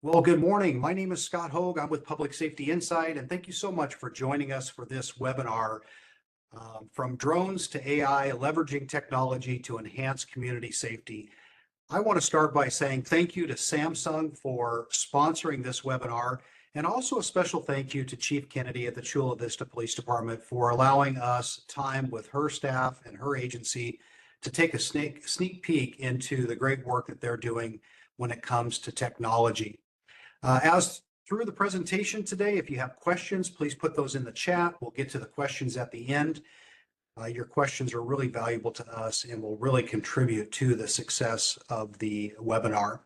Well, good morning. My name is Scott Hoag. I'm with Public Safety Insight, and thank you so much for joining us for this webinar, from drones to AI, leveraging technology to enhance community safety. I want to start by saying thank you to Samsung for sponsoring this webinar, and also a special thank you to Chief Kennedy at the Chula Vista Police Department for allowing us time with her staff and her agency to take a sneak peek into the great work that they're doing when it comes to technology. As through the presentation today, if you have questions, please put those in the chat. We'll get to the questions at the end. Your questions are really valuable to us and will really contribute to the success of the webinar.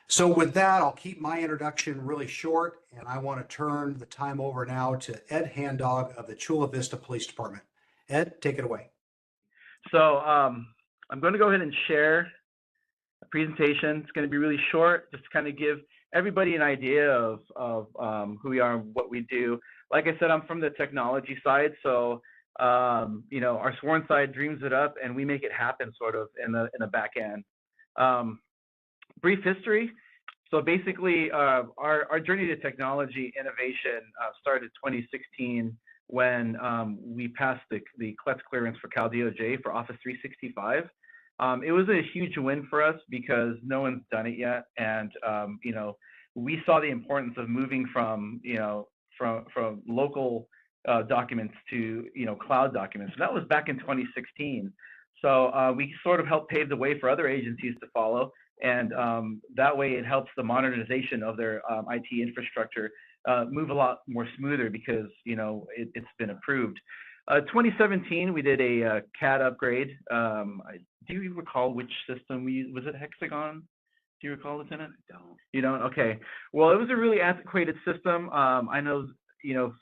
So with that, I'll keep my introduction really short, and I want to turn the time over now to Ed Handog of the Chula Vista Police Department. Ed, take it away. So I'm going to go ahead and share a presentation. It's going to be really short, just to kind of give everybody an idea of who we are and what we do. Like I said, I'm from the technology side, so our sworn side dreams it up, and we make it happen, sort of in the back end. Brief history. So basically, our journey to technology innovation started 2016 when we passed the CLETS clearance for Cal DOJ for Office 365. It was a huge win for us because no one's done it yet, and we saw the importance of moving from local documents to cloud documents. And that was back in 2016. So we sort of helped pave the way for other agencies to follow, and that way it helps the modernization of their IT infrastructure move a lot more smoother because it's been approved. 2017, we did a CAD upgrade. Do you recall which system we used? Was it Hexagon? Do you recall, Lieutenant? I don't. You don't? Okay. Well, it was a really antiquated system. I know,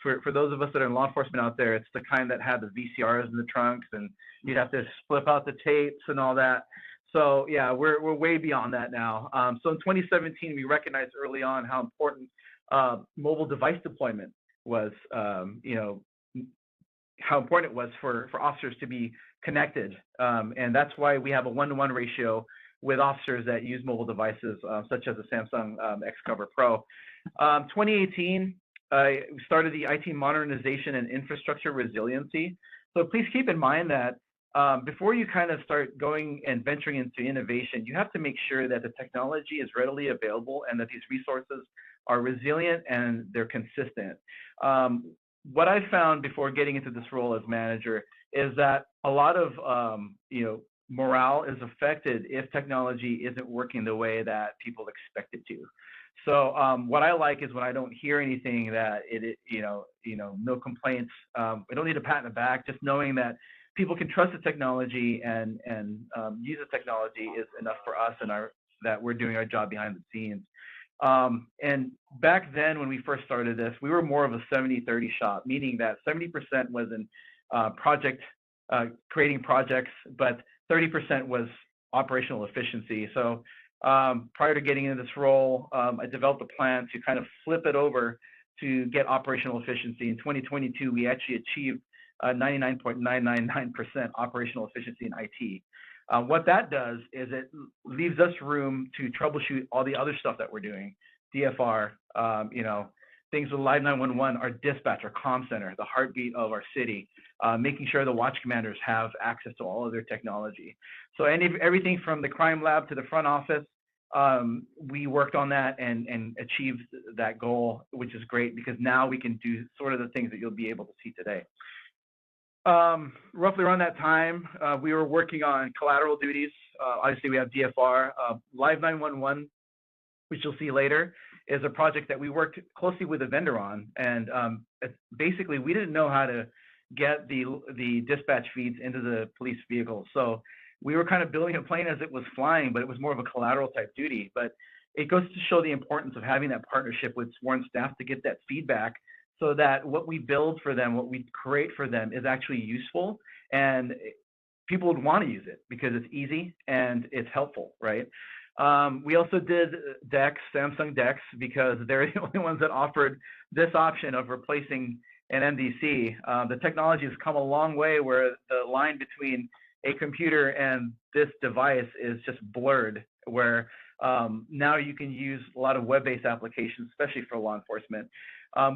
for those of us that are in law enforcement out there, it's the kind that had the VCRs in the trunks, and you'd have to flip out the tapes and all that. So yeah, we're way beyond that now. So in 2017, we recognized early on how important mobile device deployment was. How important it was for officers to be connected, and that's why we have a 1-to-1 ratio with officers that use mobile devices, such as the Samsung Xcover Pro. 2018, we started the IT modernization and infrastructure resiliency. So please keep in mind that before you kind of start going and venturing into innovation, you have to make sure that the technology is readily available and that these resources are resilient and they're consistent. What I found before getting into this role as manager is that a lot of morale is affected if technology isn't working the way that people expect it to. So what I like is when I don't hear anything that no complaints. We don't need a pat on the back. Just knowing that people can trust the technology and use the technology is enough for us, and that we're doing our job behind the scenes. And back then, when we first started this, we were more of a 70-30 shop, meaning that 70% was in creating projects, but 30% was operational efficiency. So prior to getting into this role, I developed a plan to kind of flip it over to get operational efficiency. In 2022, we actually achieved 99.999% operational efficiency in IT. What that does is it leaves us room to troubleshoot all the other stuff that we're doing. DFR, things with Live 911, our dispatch, our comm center, the heartbeat of our city, making sure the watch commanders have access to all of their technology. So everything from the crime lab to the front office, we worked on that and achieved that goal, which is great because now we can do sort of the things that you'll be able to see today. Roughly around that time, we were working on collateral duties. Obviously, we have DFR. Live 911, which you'll see later, is a project that we worked closely with a vendor on. And basically, we didn't know how to get the dispatch feeds into the police vehicles. So we were kind of building a plane as it was flying, but it was more of a collateral type duty. But it goes to show the importance of having that partnership with sworn staff to get that feedback, so that what we build for them, what we create for them is actually useful, and people would want to use it because it's easy and it's helpful, right? We also did DEX, Samsung DEX, because they're the only ones that offered this option of replacing an MDC. The technology has come a long way where the line between a computer and this device is just blurred, where now you can use a lot of web-based applications, especially for law enforcement.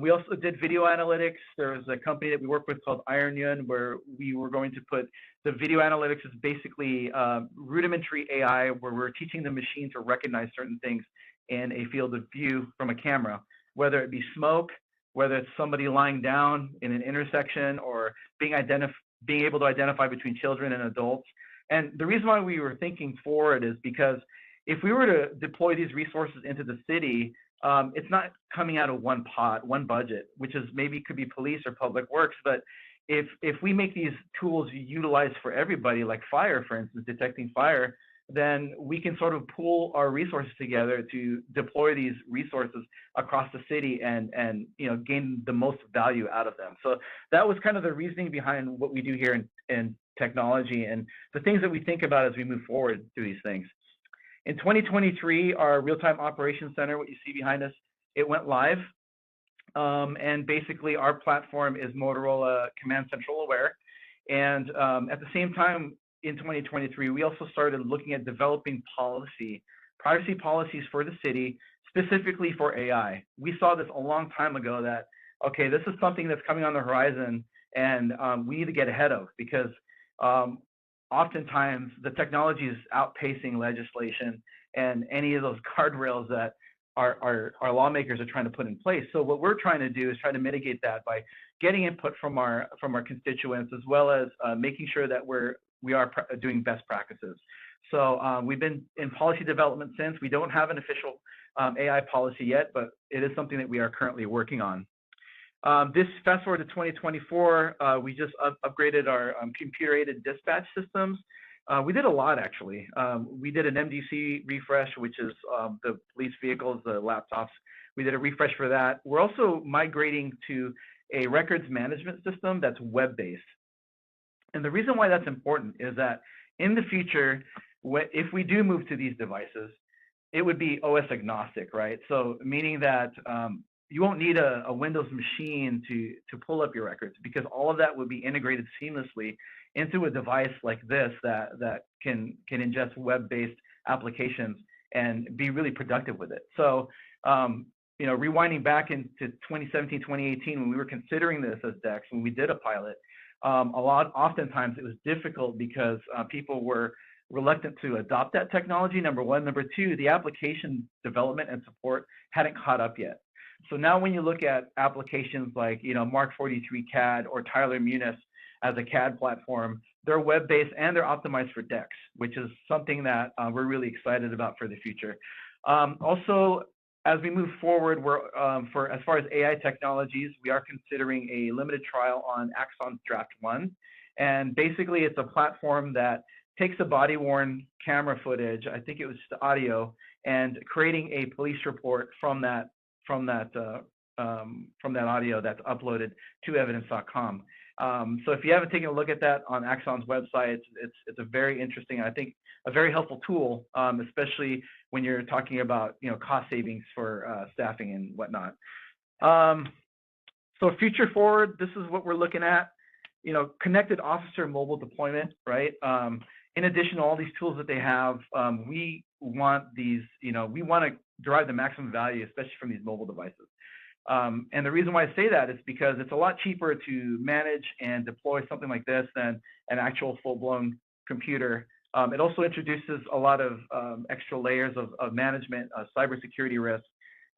We also did video analytics. There was a company that we worked with called Iron Yun, where we were going to put the video analytics is basically rudimentary AI, where we're teaching the machine to recognize certain things in a field of view from a camera, whether it be smoke, whether it's somebody lying down in an intersection, or being able to identify between children and adults. And the reason why we were thinking forward is because if we were to deploy these resources into the city, it's not coming out of one pot, one budget, which is maybe could be police or public works. But if we make these tools utilized for everybody, like fire, for instance, detecting fire, then we can sort of pool our resources together to deploy these resources across the city and gain the most value out of them. So that was kind of the reasoning behind what we do here in technology and the things that we think about as we move forward through these things. In 2023, our real-time operations center, what you see behind us, it went live. And basically our platform is Motorola Command Central Aware. And at the same time, in 2023, we also started looking at developing privacy policies for the city, specifically for AI. We saw this a long time ago that, okay, this is something that's coming on the horizon, and we need to get ahead of, because oftentimes the technology is outpacing legislation and any of those guardrails that our lawmakers are trying to put in place. So what we're trying to do is try to mitigate that by getting input from our constituents, as well as making sure that we are doing best practices. So we've been in policy development since. We don't have an official AI policy yet, but it is something that we are currently working on. This fast forward to 2024, we just upgraded our computer-aided dispatch systems. We did a lot, actually. We did an MDC refresh, which is the police vehicles, the laptops. We did a refresh for that. We're also migrating to a records management system that's web-based. And the reason why that's important is that in the future, if we do move to these devices, it would be OS agnostic, right? So meaning that you won't need a Windows machine to pull up your records, because all of that would be integrated seamlessly into a device like this that can ingest web-based applications and be really productive with it. So rewinding back into 2017, 2018, when we were considering this as DEX, when we did a pilot, oftentimes it was difficult because people were reluctant to adopt that technology, number one. Number two, the application development and support hadn't caught up yet. So now when you look at applications like Mark 43 CAD or Tyler Munis as a CAD platform, they're web-based and they're optimized for DEX, which is something that we're really excited about for the future. Also, as we move forward, as far as AI technologies, we are considering a limited trial on Axon's Draft 1. And basically, it's a platform that takes the body-worn camera footage, I think it was the audio, and creating a police report from that audio that's uploaded to evidence.com. So if you haven't taken a look at that on Axon's website, it's a very interesting, I think, a very helpful tool, especially when you're talking about cost savings for staffing and whatnot. So future forward, this is what we're looking at. Connected officer mobile deployment, right? In addition to all these tools that they have, we want these, we want to derive the maximum value, especially from these mobile devices. And the reason why I say that is because it's a lot cheaper to manage and deploy something like this than an actual full-blown computer. It also introduces a lot of extra layers of management, cybersecurity risk,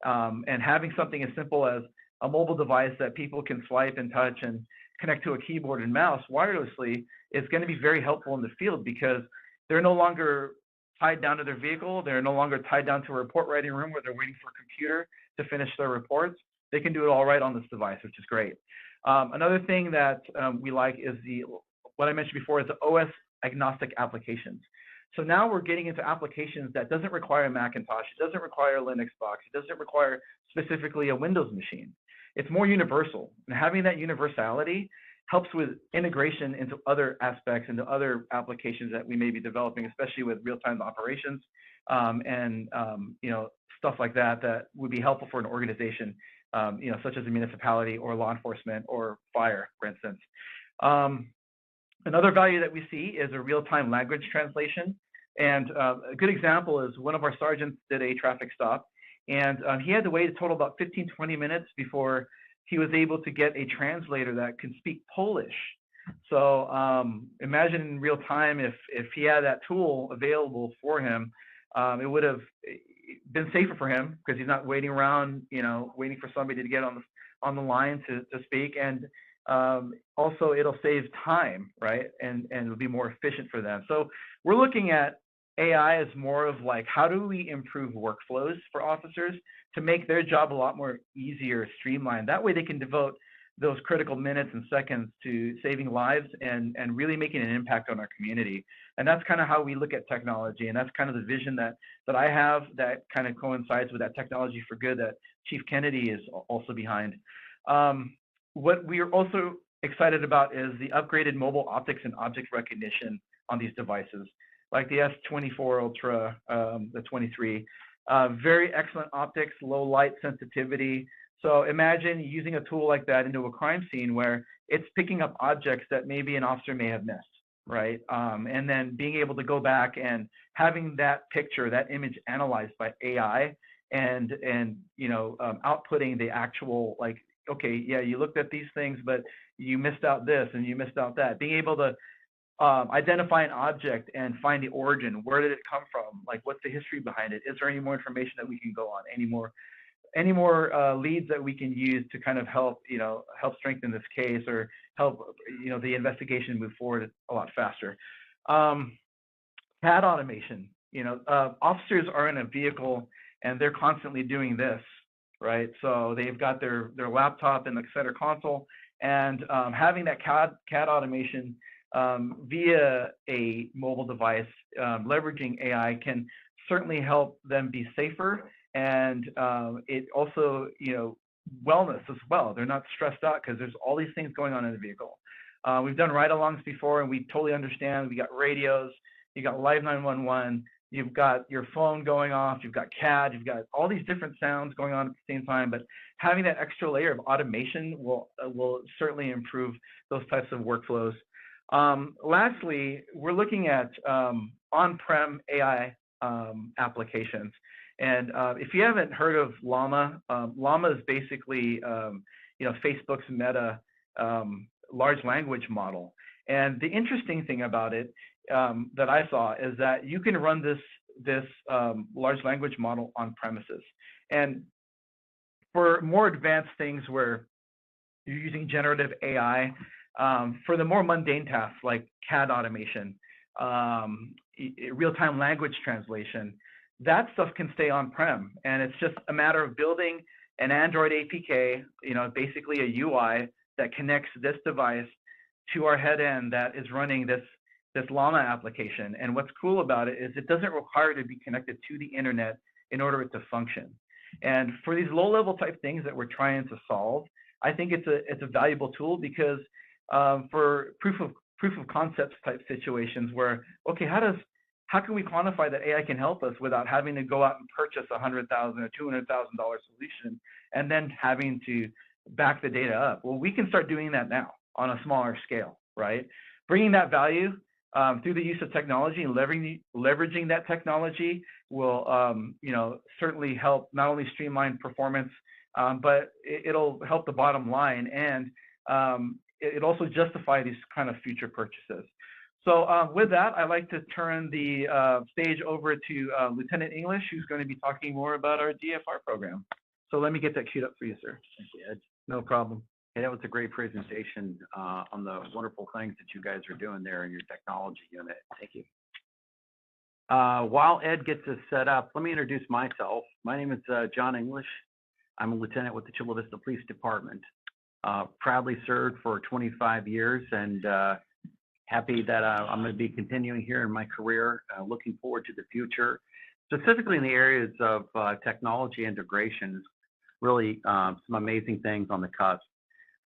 and having something as simple as a mobile device that people can swipe and touch and connect to a keyboard and mouse wirelessly is going to be very helpful in the field, because they're no longer tied down to their vehicle. They're no longer tied down to a report writing room where they're waiting for a computer to finish their reports. They can do it all right on this device, which is great. Another thing that we like is what I mentioned before is the OS agnostic applications. So now we're getting into applications that doesn't require a Macintosh, it doesn't require a Linux box, it doesn't require specifically a Windows machine. It's more universal, and having that universality helps with integration into other aspects, into other applications that we may be developing, especially with real-time operations and stuff like that would be helpful for an organization, such as a municipality or law enforcement or fire, for instance. Another value that we see is a real-time language translation. And a good example is one of our sergeants did a traffic stop, and he had to wait a total about 15, 20 minutes before he was able to get a translator that can speak Polish. So imagine in real time if he had that tool available for him, it would have been safer for him because he's not waiting around, waiting for somebody to get on the line to speak. And also it'll save time, right? And it'll be more efficient for them. So we're looking at AI as more of like, how do we improve workflows for officers to make their job a lot more easier, streamlined? That way they can devote those critical minutes and seconds to saving lives and really making an impact on our community. And that's kind of how we look at technology. And that's kind of the vision that I have that kind of coincides with that technology for good that Chief Kennedy is also behind. What we are also excited about is the upgraded mobile optics and object recognition on these devices, like the S24 Ultra, the 23. Very excellent optics, low light sensitivity. So imagine using a tool like that into a crime scene where it's picking up objects that maybe an officer may have missed, right? And then being able to go back and having that picture, that image analyzed by AI and outputting the actual, like, okay, yeah, you looked at these things, but you missed out this and you missed out that. Being able to identify an object and find the origin. Where did it come from? Like, what's the history behind it? Is there any more information that we can go on? Any more leads that we can use to kind of help strengthen this case or help the investigation move forward a lot faster? CAD automation. Officers are in a vehicle and they're constantly doing this, right? So they've got their laptop in the center console, and having that CAD automation via a mobile device, leveraging AI, can certainly help them be safer. And it also, wellness as well. They're not stressed out because there's all these things going on in the vehicle. We've done ride-alongs before, and we totally understand. We got radios, you got live 911, you've got your phone going off, you've got CAD, you've got all these different sounds going on at the same time. But having that extra layer of automation will certainly improve those types of workflows. Lastly, we're looking at on-prem AI applications. And if you haven't heard of Llama, Llama is basically Facebook's Meta large language model. And the interesting thing about it that I saw is that you can run this large language model on premises. And for more advanced things where you're using generative AI, for the more mundane tasks like CAD automation, real-time language translation, that stuff can stay on-prem. And it's just a matter of building an Android APK, basically a UI that connects this device to our head end that is running this Llama application. And what's cool about it is it doesn't require to be connected to the internet in order to function. And for these low-level type things that we're trying to solve, I think it's a valuable tool because for proof of concepts type situations where, okay, how can we quantify that AI can help us without having to go out and purchase $100,000 or $200,000 solution and then having to back the data up? Well, we can start doing that now on a smaller scale, right? Bringing that value through the use of technology and leveraging that technology will, certainly help not only streamline performance, but it'll help the bottom line, and it also justify these kind of future purchases. So with that, I'd like to turn the stage over to Lieutenant English, who's going to be talking more about our DFR program. So let me get that queued up for you, sir. Thank you, Ed. No problem. Hey, that was a great presentation on the wonderful things that you guys are doing there in your technology unit. Thank you. While Ed gets us set up, let me introduce myself. My name is John English. I'm a lieutenant with the Chula Vista Police Department. Proudly served for 25 years, and happy that I'm going to be continuing here in my career. Looking forward to the future, specifically in the areas of technology integration. Really some amazing things on the cusp.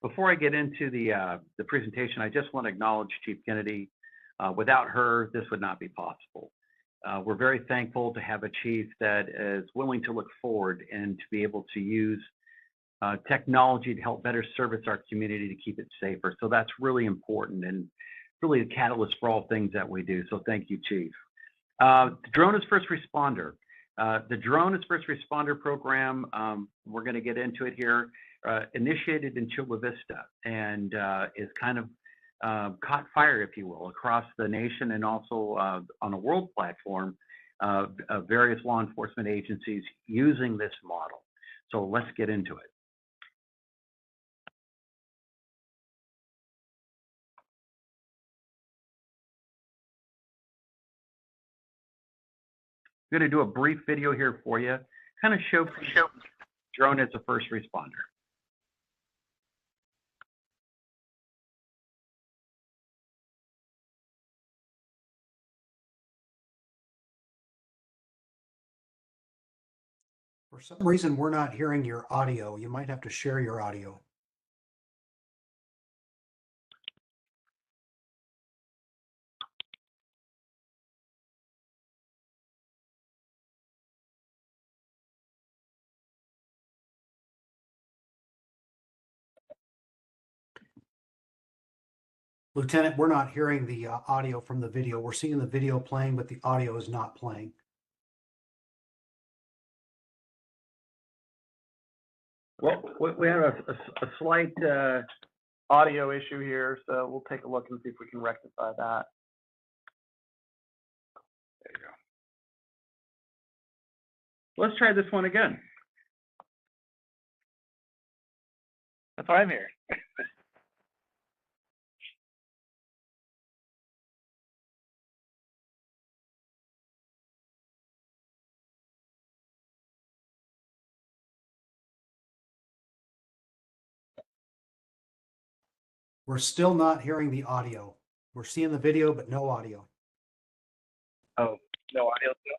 Before I get into the presentation, I just want to acknowledge Chief Kennedy. Without her, this would not be possible. We're very thankful to have a chief that is willing to look forward and to be able to use technology to help better service our community to keep it safer. So that's really important and really the catalyst for all things that we do. So thank you, Chief. The Drone is First Responder. The Drone is First Responder program, we're going to get into it here, initiated in Chula Vista and is kind of caught fire, if you will, across the nation and also on a world platform of various law enforcement agencies using this model. So let's get into it. I'm going to do a brief video here for you, kind of show drone as a first responder. For some reason, we're not hearing your audio. You might have to share your audio. Lieutenant, we're not hearing the audio from the video. We're seeing the video playing, but the audio is not playing. Well, we have a slight audio issue here, so we'll take a look and see if we can rectify that. There you go. Let's try this one again. That's why I'm here. We're still not hearing the audio. We're seeing the video, but no audio. Oh, no audio still?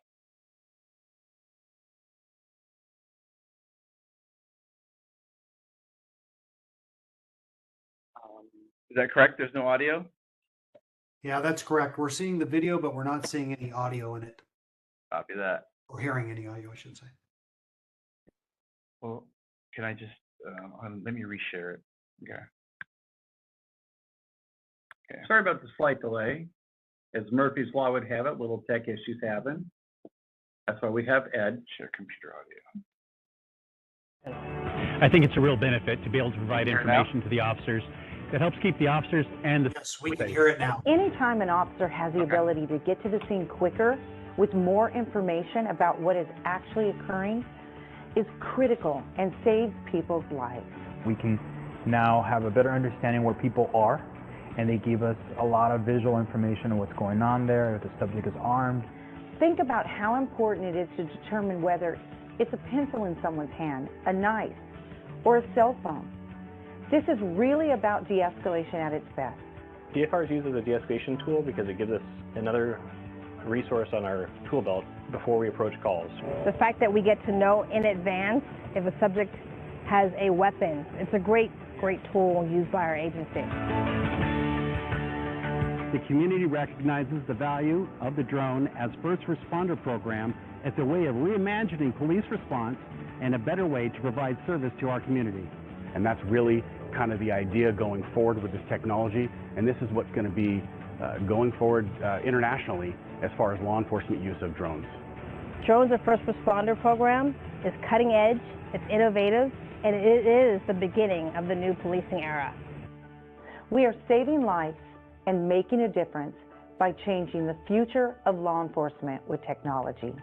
Is that correct? There's no audio? Yeah, that's correct. We're seeing the video, but we're not seeing any audio in it. Copy that. Or hearing any audio, I should say. Well, can I just, let me reshare it. Okay. Sorry about the slight delay. As Murphy's Law would have it, little tech issues happen. That's why we have Ed. Share computer audio. I think it's a real benefit to be able to provide Hear it now? information to the officers that helps keep the officers and the Yes, we can hear it now. Anytime an officer has the ability to get to the scene quicker with more information about what is actually occurring is critical and saves people's lives. We can now have a better understanding where people are, and they give us a lot of visual information on what's going on there, if the subject is armed. Think about how important it is to determine whether it's a pencil in someone's hand, a knife, or a cell phone. This is really about de-escalation at its best. DFR is used as a de-escalation tool because it gives us another resource on our tool belt before we approach calls. The fact that we get to know in advance if a subject has a weapon, it's a great tool used by our agency. The community recognizes the value of the drone as first responder program as a way of reimagining police response and a better way to provide service to our community. And that's really kind of the idea going forward with this technology. And this is what's going to be going forward internationally as far as law enforcement use of drones. Drones, a first responder program, is cutting edge, it's innovative, and it is the beginning of the new policing era. We are saving lives and making a difference by changing the future of law enforcement with technology.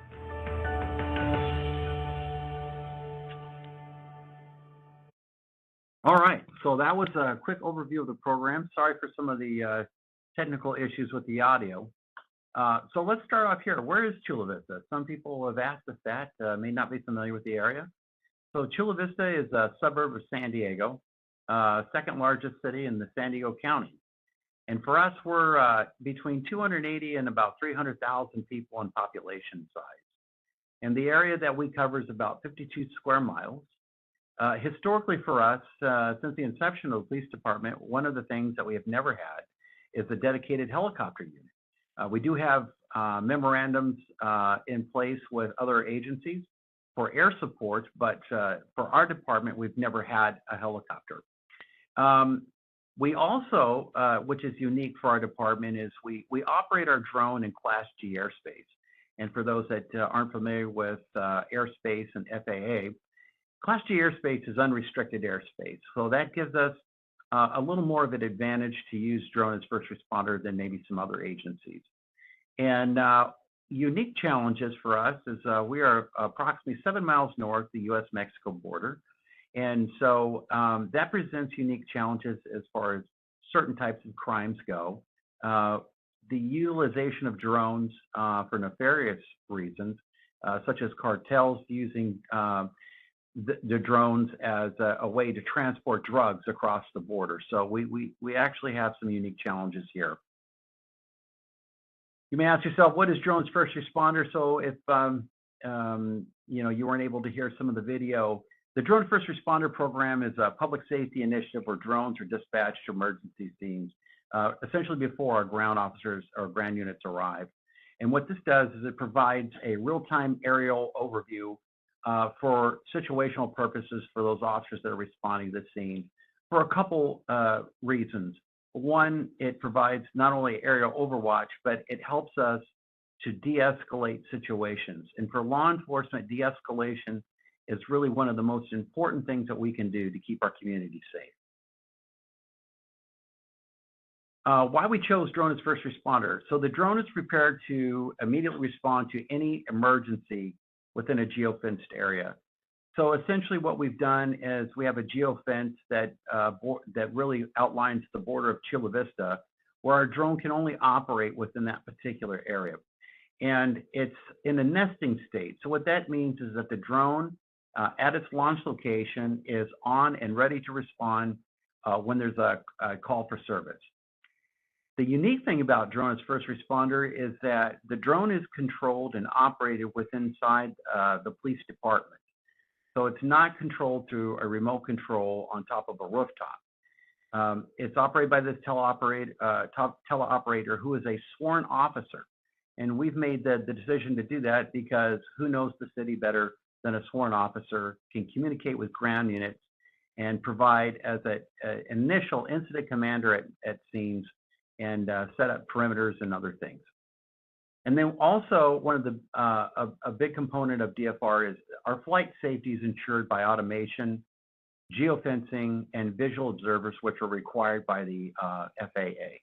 All right, so that was a quick overview of the program. Sorry for some of the technical issues with the audio. So let's start off here. Where is Chula Vista? Some people have asked us that, may not be familiar with the area. So Chula Vista is a suburb of San Diego, second largest city in the San Diego County. And for us, we're between 280 and about 300,000 people in population size. And the area that we cover is about 52 square miles. Historically for us, since the inception of the police department, one of the things that we have never had is a dedicated helicopter unit. We do have memorandums in place with other agencies for air support, but for our department, we've never had a helicopter. We also, which is unique for our department, is we operate our drone in Class G airspace. And for those that aren't familiar with airspace and FAA, Class G airspace is unrestricted airspace. So that gives us a little more of an advantage to use drone as first responder than maybe some other agencies. And unique challenges for us is we are approximately 7 miles north of the U.S.-Mexico border. And so that presents unique challenges as far as certain types of crimes go. The utilization of drones for nefarious reasons, such as cartels using the drones as a way to transport drugs across the border. So we actually have some unique challenges here. You may ask yourself, what is drones first responder? So if you weren't able to hear some of the video, the Drone First Responder Program is a public safety initiative where drones are dispatched to emergency scenes, essentially before our ground officers or ground units arrive. And what this does is it provides a real-time aerial overview for situational purposes for those officers that are responding to the scene for a couple reasons. One, it provides not only aerial overwatch, but it helps us to de-escalate situations. And for law enforcement, de-escalation is really one of the most important things that we can do to keep our community safe. Why we chose drone as first responder. So the drone is prepared to immediately respond to any emergency within a geofenced area. So essentially what we've done is we have a geofence that really outlines the border of Chula Vista, where our drone can only operate within that particular area. And it's in a nesting state. So what that means is that the drone at its launch location is on and ready to respond when there's a call for service. The unique thing about drone as first responder is that the drone is controlled and operated within inside the police department. So it's not controlled through a remote control on top of a rooftop. It's operated by this teleoperator who is a sworn officer. And we've made the decision to do that because who knows the city better than a sworn officer can communicate with ground units and provide as an initial incident commander at scenes and set up perimeters and other things. And then also one of the a big component of DFR is our flight safety is ensured by automation, geofencing, and visual observers, which are required by the FAA.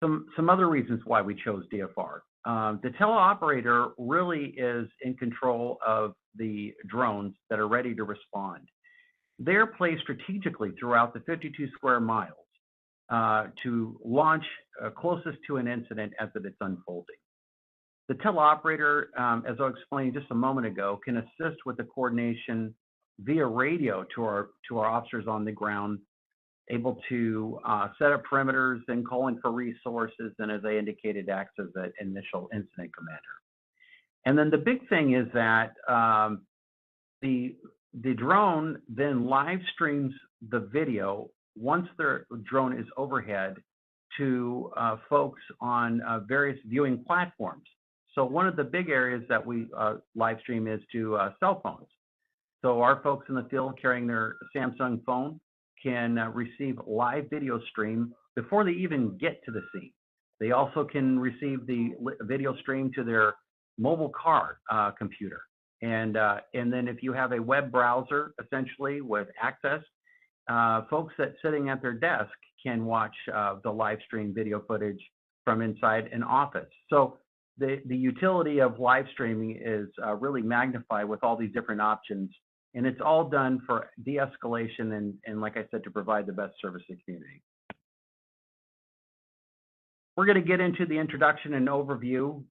Some other reasons why we chose DFR. The teleoperator really is in control of the drones that are ready to respond. They're placed strategically throughout the 52 square miles to launch closest to an incident as it's unfolding. The teleoperator, as I explained just a moment ago, can assist with the coordination via radio to our officers on the ground, able to set up perimeters and calling for resources, and as I indicated, acts as an initial incident commander. And then the big thing is that the drone then live streams the video once the drone is overhead to folks on various viewing platforms. So one of the big areas that we live stream is to cell phones. So our folks in the field carrying their Samsung phone can receive live video stream before they even get to the scene. They also can receive the video stream to their mobile car computer. And then if you have a web browser, essentially with access, folks that sitting at their desk can watch the live stream video footage from inside an office. So the utility of live streaming is really magnified with all these different options. And it's all done for de-escalation and like I said, to provide the best service to the community. We're going to get into the introduction and overview.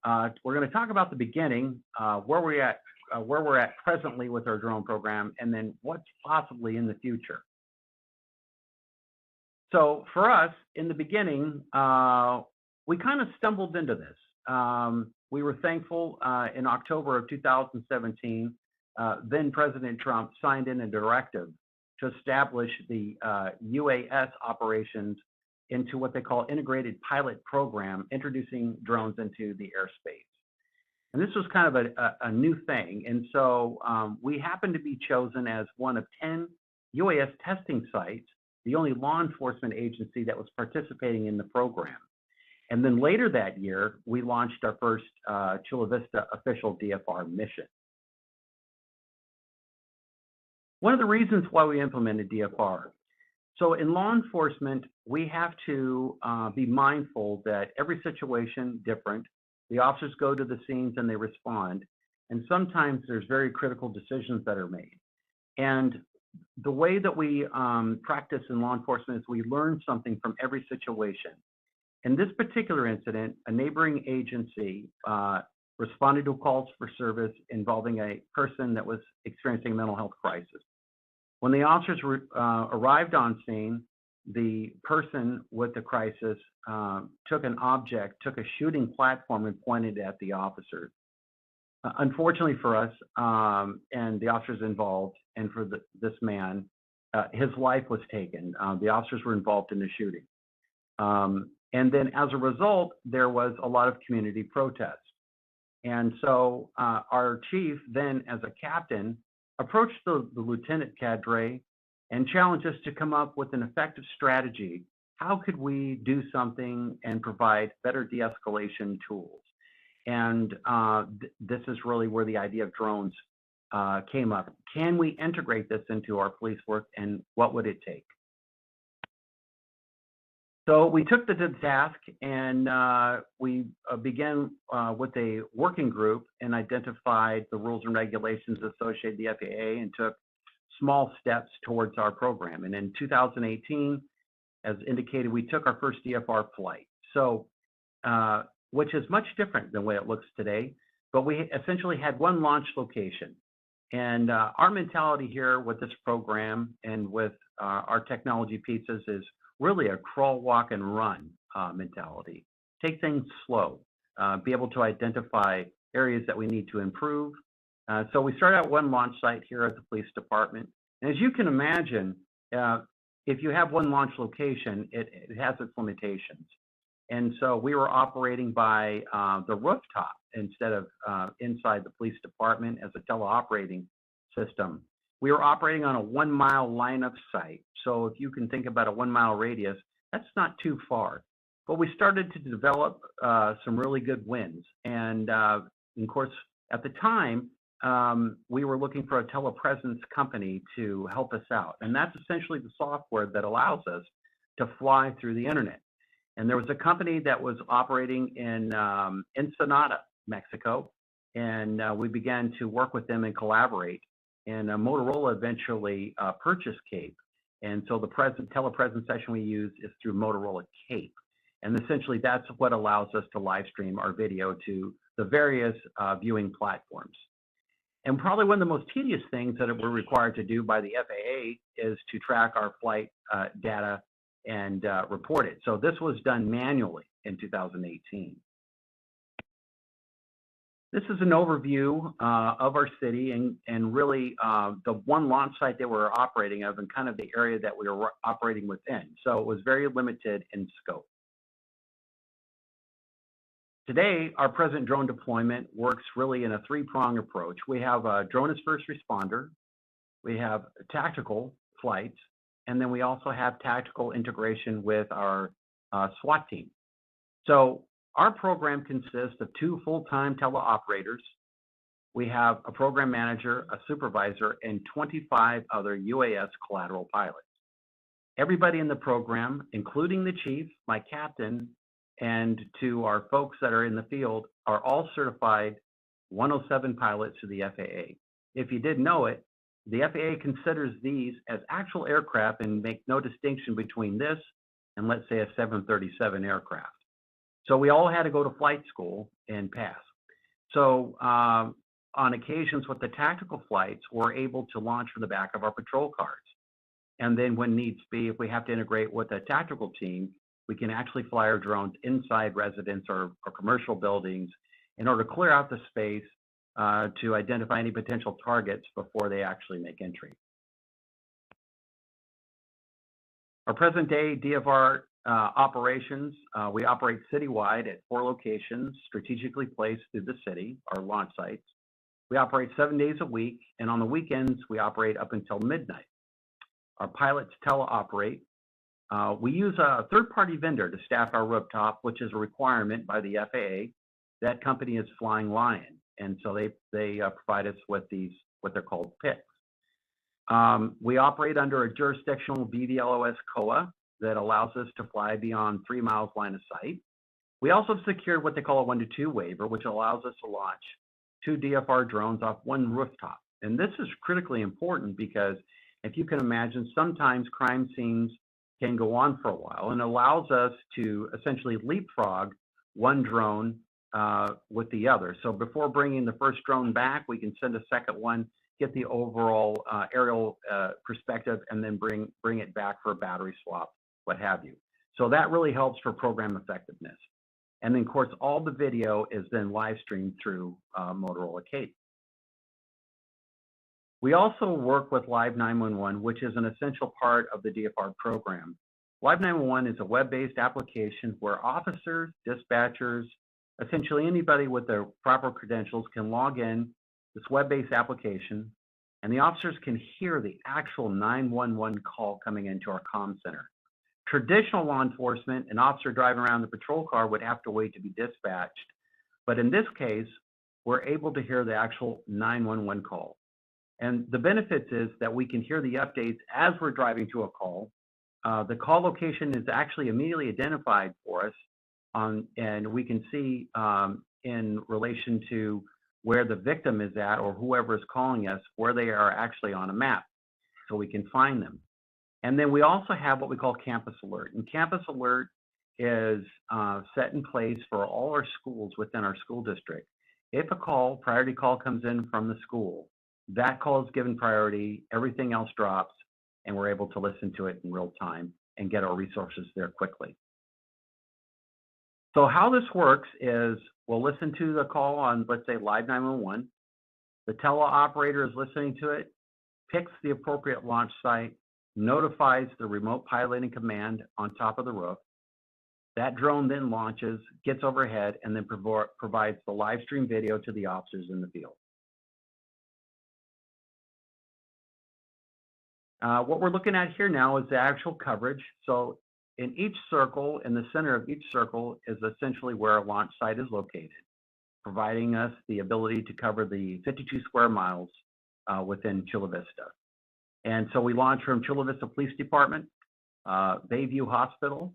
We're going to talk about the beginning, where we're at presently with our drone program, and then what's possibly in the future. So for us, in the beginning, we kind of stumbled into this. We were thankful in October of 2017, then President Trump signed in a directive to establish the UAS operations into what they call integrated pilot program, introducing drones into the airspace. And this was kind of a new thing. And so we happened to be chosen as one of 10 UAS testing sites, the only law enforcement agency that was participating in the program. And then later that year, we launched our first Chula Vista official DFR mission. One of the reasons why we implemented DFR. So in law enforcement, we have to be mindful that every situation different. The officers go to the scenes and they respond. And sometimes there's very critical decisions that are made. And the way that we practice in law enforcement is we learn something from every situation. In this particular incident, a neighboring agency responded to calls for service involving a person that was experiencing a mental health crisis. When the officers arrived on scene, the person with the crisis took an object, took a shooting platform and pointed at the officers. Unfortunately for us and the officers involved, and for this man, his life was taken. The officers were involved in the shooting. And then as a result, there was a lot of community protest. And so our chief then, as a captain, approached the lieutenant cadre and challenged us to come up with an effective strategy. How could we do something and provide better de-escalation tools? And this is really where the idea of drones came up. Can we integrate this into our police work, and what would it take? So we took the task, and we began with a working group and identified the rules and regulations associated with the FAA and took small steps towards our program. And in 2018, as indicated, we took our first DFR flight. So, which is much different than the way it looks today, but we essentially had one launch location. And our mentality here with this program and with our technology pieces is really a crawl, walk, and run mentality. Take things slow, be able to identify areas that we need to improve. So we started out one launch site here at the police department. And as you can imagine, if you have one launch location, it has its limitations. And so we were operating by the rooftop instead of inside the police department as a teleoperating system. We were operating on a 1 mile line of sight. So if you can think about a 1 mile radius, that's not too far. But we started to develop some really good wins. And of course, at the time, we were looking for a telepresence company to help us out. And that's essentially the software that allows us to fly through the internet. And there was a company that was operating in Ensenada, Mexico. And we began to work with them and collaborate. And Motorola eventually purchased CAPE. And so the telepresence session we use is through Motorola CAPE. And essentially that's what allows us to live stream our video to the various viewing platforms. And probably one of the most tedious things that we're required to do by the FAA is to track our flight data and report it. So this was done manually in 2018. This is an overview of our city and really the one launch site that we're operating of and kind of the area that we were operating within. So it was very limited in scope. Today, our present drone deployment works really in a three-prong approach. We have a drone as first responder, we have tactical flights, and then we also have tactical integration with our SWAT team. So our program consists of 2 full-time teleoperators. We have a program manager, a supervisor, and 25 other UAS collateral pilots. Everybody in the program, including the chief, my captain, and to our folks that are in the field, are all certified 107 pilots to the FAA. If you didn't know it, the FAA considers these as actual aircraft and make no distinction between this and, let's say, a 737 aircraft. So we all had to go to flight school and pass. So on occasions with the tactical flights, we're able to launch from the back of our patrol cars. And then when needs be, if we have to integrate with a tactical team, we can actually fly our drones inside residents or commercial buildings in order to clear out the space to identify any potential targets before they actually make entry. Our present day DFR operations, we operate citywide at 4 locations strategically placed through the city, our launch sites. We operate 7 days a week, and on the weekends, we operate up until midnight. Our pilots teleoperate We use a third-party vendor to staff our rooftop, which is a requirement by the FAA. That company is Flying Lion, and so they provide us with what they're called PICs. We operate under a jurisdictional BVLOS COA that allows us to fly beyond 3 miles line of sight. We also have secured what they call a 1-to-2 waiver, which allows us to launch 2 DFR drones off one rooftop. And this is critically important because if you can imagine, sometimes crime scenes can go on for a while, and allows us to essentially leapfrog one drone with the other. So before bringing the first drone back, we can send a second one, get the overall aerial perspective, and then bring it back for a battery swap, what have you. So that really helps for program effectiveness. And then, of course, all the video is then live streamed through Motorola Kate. We also work with Live 911, which is an essential part of the DFR program. Live 911 is a web-based application where officers, dispatchers, essentially anybody with the proper credentials can log in this web-based application, and the officers can hear the actual 911 call coming into our comm center. Traditional law enforcement, an officer driving around the patrol car would have to wait to be dispatched. But in this case, we're able to hear the actual 911 call. And the benefits is that we can hear the updates as we're driving to a call. The call location is actually immediately identified for us, and we can see in relation to where the victim is at or whoever is calling us, where they are actually on a map, so we can find them. And then we also have what we call Campus Alert. And Campus Alert is set in place for all our schools within our school district. If a priority call comes in from the school, that call is given priority, everything else drops, and we're able to listen to it in real time and get our resources there quickly. So how this works is we'll listen to the call on, let's say, Live 911. The teleoperator is listening to it, picks the appropriate launch site, notifies the remote piloting command on top of the roof. That drone then launches, gets overhead, and then provides the live stream video to the officers in the field. What we're looking at here now is the actual coverage. So in each circle, in the center of each circle is essentially where a launch site is located, providing us the ability to cover the 52 square miles within Chula Vista. And so we launch from Chula Vista Police Department, Bayview Hospital,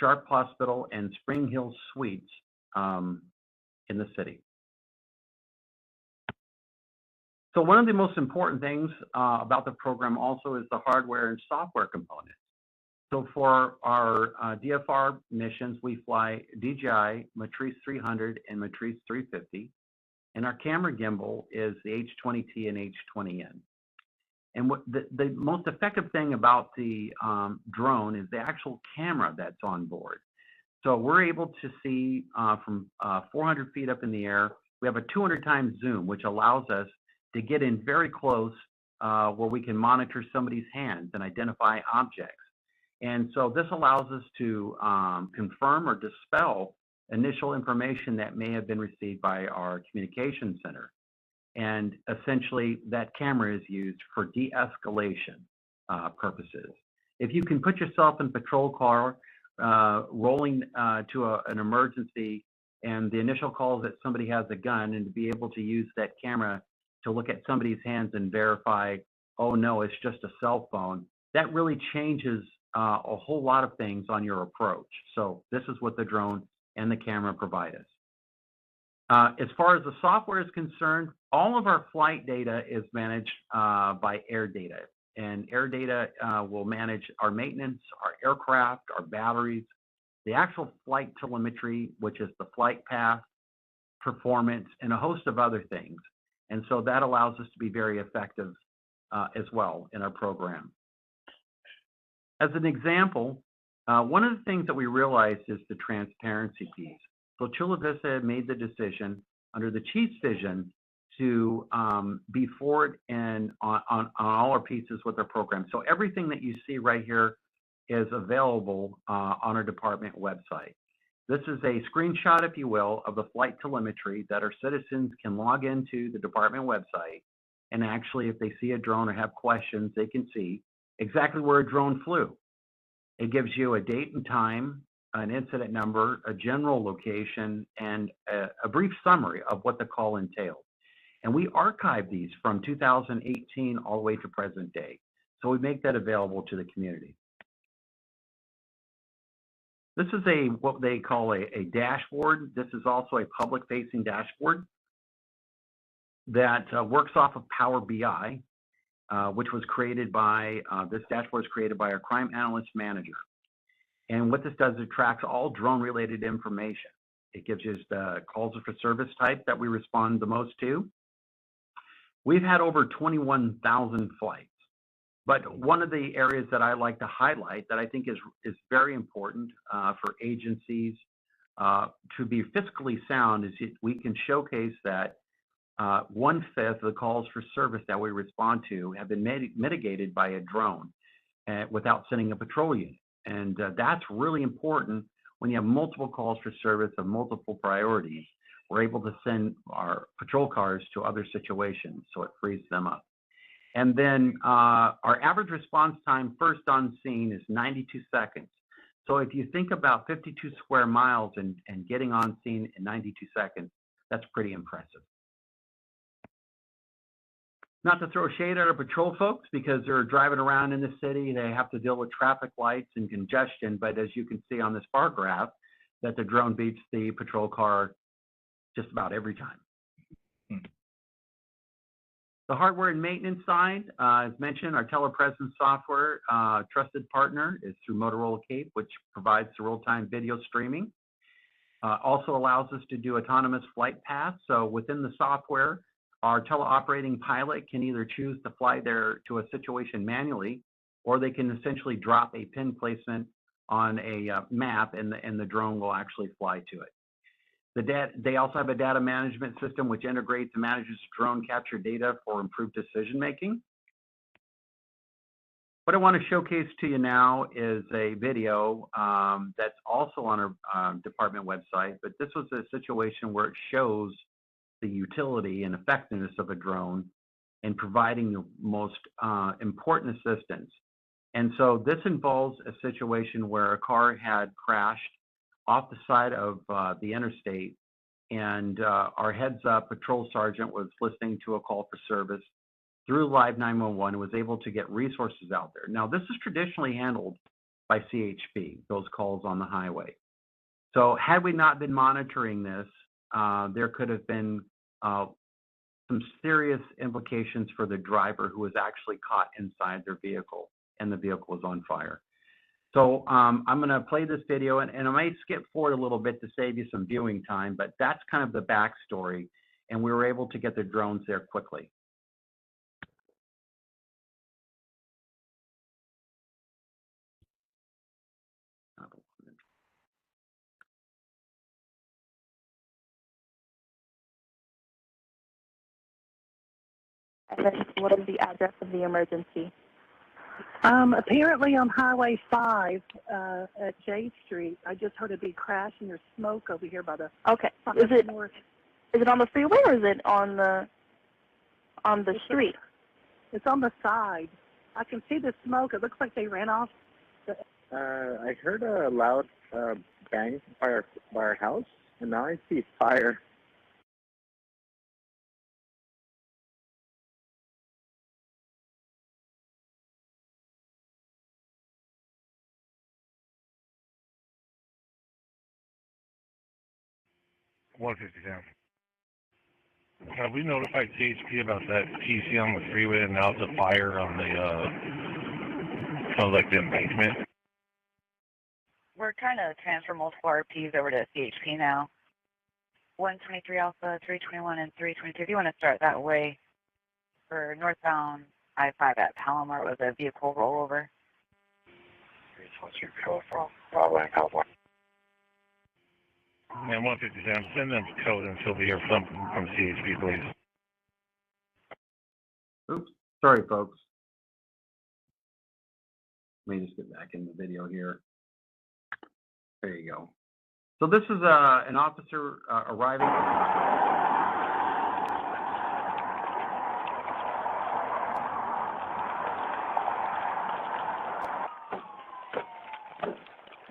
Sharp Hospital, and Spring Hill Suites in the city. So one of the most important things about the program also is the hardware and software component. So for our DFR missions, we fly DJI Matrice 300 and Matrice 350, and our camera gimbal is the H20T and H20N. And what the most effective thing about the drone is the actual camera that's on board. So we're able to see from 400 feet up in the air. We have a 200 times zoom, which allows us to get in very close where we can monitor somebody's hands and identify objects. And so this allows us to confirm or dispel initial information that may have been received by our communication center. And essentially, that camera is used for de-escalation purposes. If you can put yourself in a patrol car rolling to an emergency, and the initial call is that somebody has a gun, and to be able to use that camera to look at somebody's hands and verify, oh no, it's just a cell phone, that really changes a whole lot of things on your approach. So this is what the drone and the camera provide us. As far as the software is concerned, all of our flight data is managed by Air Data. And Air Data will manage our maintenance, our aircraft, our batteries, the actual flight telemetry, which is the flight path, performance, and a host of other things. And so that allows us to be very effective as well in our program. As an example, one of the things that we realized is the transparency piece. So Chula Vista made the decision under the chief's vision to be forward and on all our pieces with our program. So everything that you see right here is available on our department website. This is a screenshot, if you will, of the flight telemetry that our citizens can log into the department website. And actually, if they see a drone or have questions, they can see exactly where a drone flew. It gives you a date and time, an incident number, a general location, and a brief summary of what the call entailed. And we archive these from 2018 all the way to present day. So we make that available to the community. This is what they call a dashboard. This is also a public-facing dashboard that works off of Power BI, which was created by, this dashboard is created by our crime analyst manager. And what this does, it tracks all drone-related information. It gives you the calls for service type that we respond the most to. We've had over 21,000 flights. But one of the areas that I like to highlight that I think is very important for agencies to be fiscally sound is we can showcase that 1/5 of the calls for service that we respond to have been mitigated by a drone without sending a patrol unit. And that's really important when you have multiple calls for service of multiple priorities. We're able to send our patrol cars to other situations, so it frees them up. And then our average response time first on scene is 92 seconds. So if you think about 52 square miles and getting on scene in 92 seconds, that's pretty impressive. Not to throw shade at our patrol folks because they're driving around in the city, they have to deal with traffic lights and congestion, but as you can see on this bar graph, that the drone beats the patrol car just about every time. The hardware and maintenance side, as mentioned, our telepresence software trusted partner is through Motorola Cape, which provides the real-time video streaming. Also allows us to do autonomous flight paths. So within the software, our teleoperating pilot can either choose to fly there to a situation manually, or they can essentially drop a pin placement on a map and the drone will actually fly to it. They also have a data management system which integrates and manages drone capture data for improved decision making. What I want to showcase to you now is a video that's also on our department website, but this was a situation where it shows the utility and effectiveness of a drone in providing the most important assistance. And so this involves a situation where a car had crashed off the side of the interstate, and our heads-up patrol sergeant was listening to a call for service through Live 911 and was able to get resources out there. Now, this is traditionally handled by CHP, those calls on the highway. So had we not been monitoring this, there could have been some serious implications for the driver who was actually caught inside their vehicle and the vehicle was on fire. So I'm going to play this video, and I might skip forward a little bit to save you some viewing time, but that's kind of the backstory, and we were able to get the drones there quickly. And then what is the address of the emergency? Apparently on Highway 5 at J Street. I just heard a big crash and there's smoke over here by the. Okay. Is it on the freeway or is it on the street? It's on the side. I can see the smoke. It looks like they ran off. I heard a loud bang by our house, and now I see fire. Have we notified CHP about that TC on the freeway and now the fire on the, kind of like the embankment? We're trying to transfer multiple RPs over to CHP now. 123 Alpha, 321, and 323. If you want to start that way for northbound I-5 at Palomar with a vehicle rollover. 322 code from Bravo and California. And 157, send them the code until we hear something from CHP, please. Oops, sorry, folks. Let me just get back in the video here. There you go. So this is an officer arriving.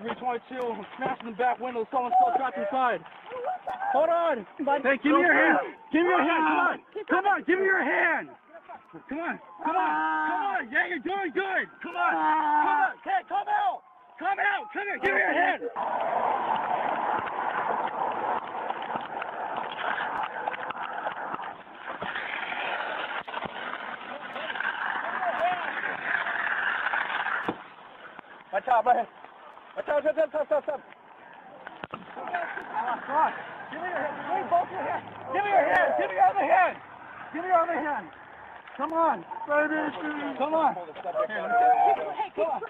322, smashing the back window, someone's still trapped inside. Hold on. Hey, give me your hand. Give me your hand. Come on. Come on. Give me your hand. Come on. Come on. Come on. Yeah, you're doing good. Come on. Come on. Hey, come out. Come out. Come here. Give me your hand. Watch out, man. Watch out. Stop. Come on. Give me your hand. Give me both your hands. Give me your hand. Give me your other hand. Give me your other hand. Come on. Come on. Hey, come on.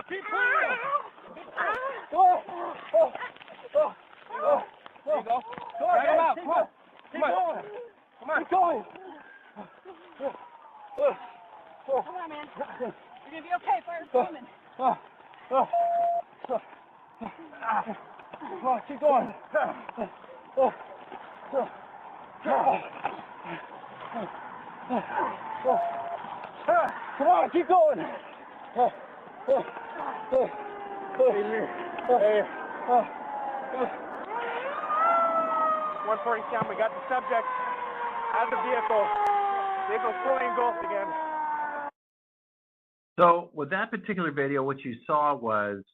Keep pulling. There you go. Drag him out. Come on. Come on. Come on. Keep going. Come on, man. You're going to be okay. Fire's coming. Come on, keep going. Come on, keep going. 147, we got the subject out of the vehicle. Vehicle's fully engulfed again. So with that particular video, what you saw was,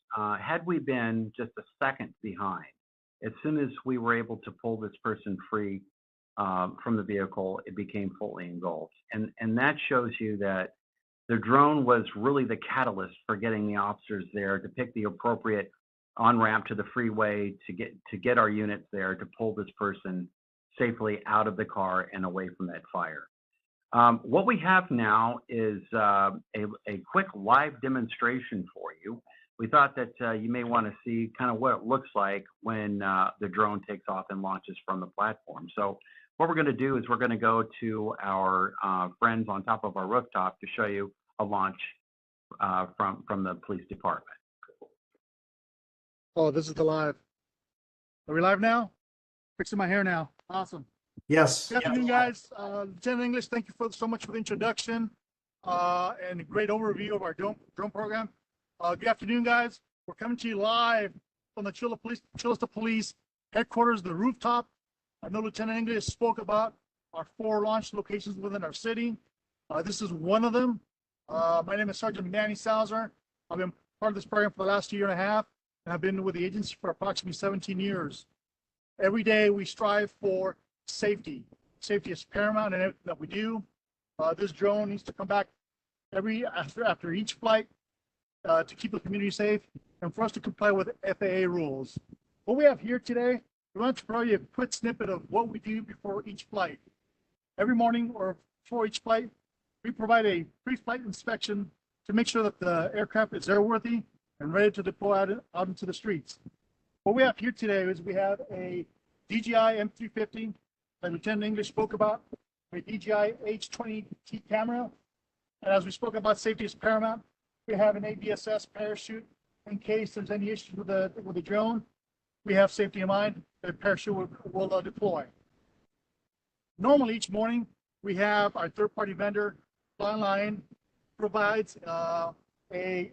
had we been just a second behind, as soon as we were able to pull this person free from the vehicle, it became fully engulfed. And that shows you that the drone was really the catalyst for getting the officers there to pick the appropriate on-ramp to the freeway to get our units there to pull this person safely out of the car and away from that fire. What we have now is a quick live demonstration for you. We thought that you may want to see kind of what it looks like when the drone takes off and launches from the platform. So what we're going to do is we're going to go to our friends on top of our rooftop to show you a launch from the police department. Oh, this is the live. Are we live now? Fixing my hair now. Awesome. Yes. Good afternoon, guys. Lieutenant English, thank you so much for the introduction and a great overview of our drone program. Good afternoon, guys. We're coming to you live from the Chula Vista Police headquarters, the rooftop. I know Lieutenant English spoke about our 4 launch locations within our city. This is one of them. My name is Sergeant Manny Salazar. I've been part of this program for the last year and a half, and I've been with the agency for approximately 17 years. Every day we strive for safety. Safety is paramount in everything that we do. This drone needs to come back after each flight to keep the community safe and for us to comply with FAA rules. What we have here today, we want to provide you a quick snippet of what we do before each flight. Every morning or before each flight, we provide a pre-flight inspection to make sure that the aircraft is airworthy and ready to deploy out into the streets. What we have here today is we have a DJI M350 that Lieutenant English spoke about, a DJI H20T camera, and as we spoke about, safety is paramount. We have an ABSS parachute in case there's any issues with the drone. We have safety in mind. The parachute will deploy. Normally, each morning, we have our third-party vendor, Flying Lion, provides a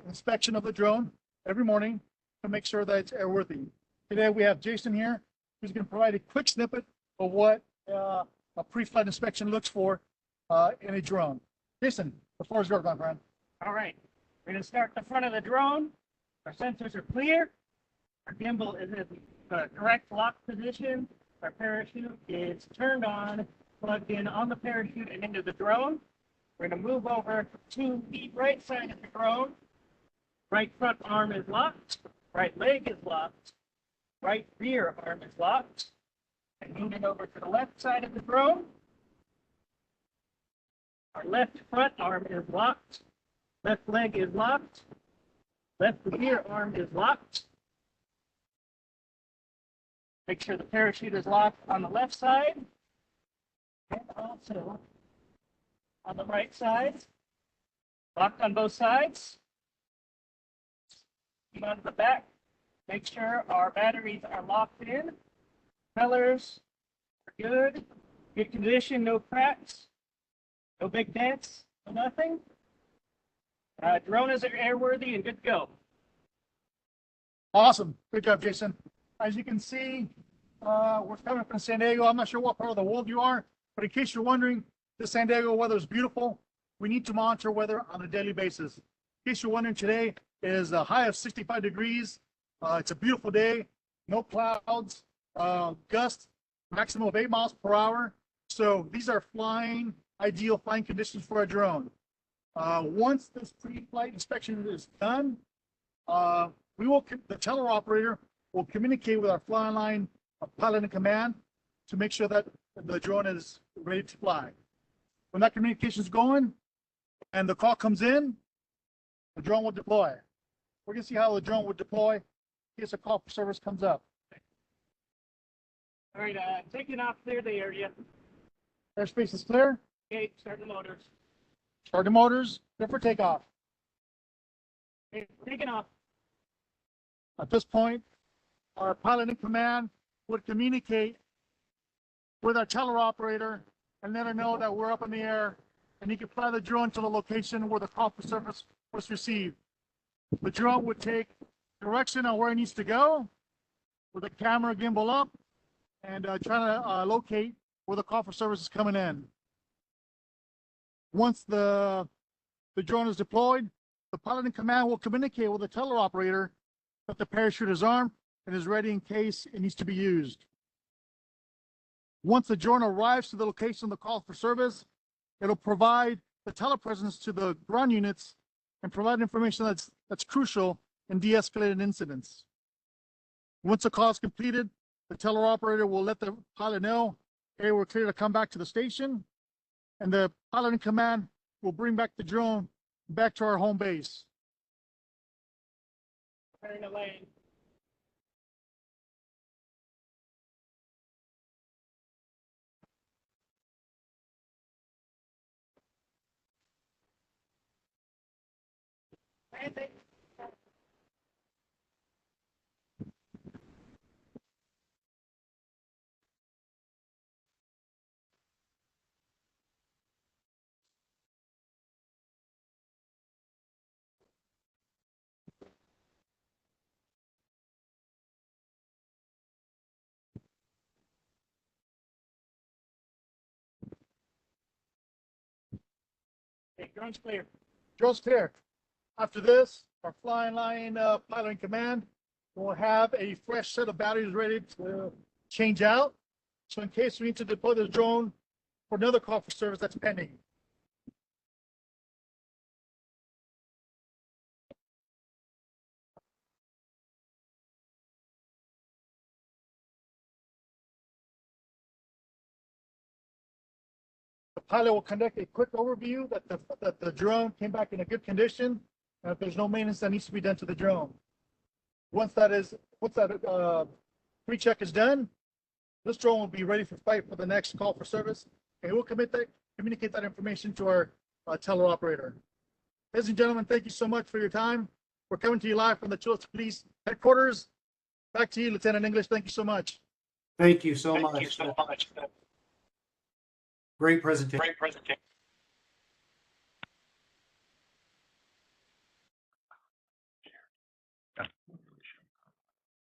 inspection of the drone every morning to make sure that it's airworthy. Today, we have Jason here, who's going to provide a quick snippet of what a pre-flight inspection looks for in a drone. Jason, the floor is yours, my friend. All right, we're going to start the front of the drone. Our sensors are clear. Our gimbal is in the correct lock position. Our parachute is turned on, plugged in on the parachute and into the drone. We're going to move over to the right side of the drone. Right front arm is locked. Right leg is locked. Right rear arm is locked. And moving over to the left side of the drone. Our left front arm is locked. Left leg is locked. Left rear arm is locked. Make sure the parachute is locked on the left side and also on the right side. Locked on both sides. Move on to the back. Make sure our batteries are locked in. Colors are good. Good condition, no cracks, no big dents, no nothing. Drone is airworthy and good to go. Awesome. Good job, Jason. As you can see, we're coming from San Diego. I'm not sure what part of the world you are, but in case you're wondering, the San Diego weather is beautiful. We need to monitor weather on a daily basis. In case you're wondering, today is a high of 65 degrees. It's a beautiful day, no clouds, gusts, maximum of 8 miles per hour. So these are ideal flying conditions for a drone. Once this pre-flight inspection is done, the teleoperator will communicate with our flying line pilot in command to make sure that the drone is ready to fly. When that communication is going and the call comes in, the drone will deploy. We're going to see how the drone would deploy in case a call for service comes up. All right, taking off, clear the area. Airspace is clear. Okay, start the motors. Start the motors. Clear for takeoff. Okay, taking off. At this point, our pilot in command would communicate with our teleoperator and let her know that we're up in the air and he can fly the drone to the location where the call for service was received. The drone would take direction on where it needs to go with the camera gimbal up and try to locate where the call for service is coming in. Once the drone is deployed, the pilot in command will communicate with the teleoperator that the parachute is armed and is ready in case it needs to be used. Once the drone arrives to the location of the call for service, it'll provide the telepresence to the ground units and provide information that's crucial in de-escalated incidents. Once the call is completed, the teleoperator will let the pilot know, hey, we're clear to come back to the station, and the pilot in command will bring back the drone back to our home base. Preparing to land. Landing. Okay, drone's clear. Drone's clear. After this, our flying line pilot in command will have a fresh set of batteries ready to change out. So in case we need to deploy the drone for another call for service that's pending. The pilot will conduct a quick overview that the drone came back in a good condition, and if there's no maintenance that needs to be done to the drone. Once that pre-check is done, this drone will be ready for flight for the next call for service, and we'll communicate that information to our teleoperator. Ladies and gentlemen, thank you so much for your time. We're coming to you live from the Chula Vista Police headquarters. Back to you, Lieutenant English. Thank you so much. Thank you so much. Great presentation.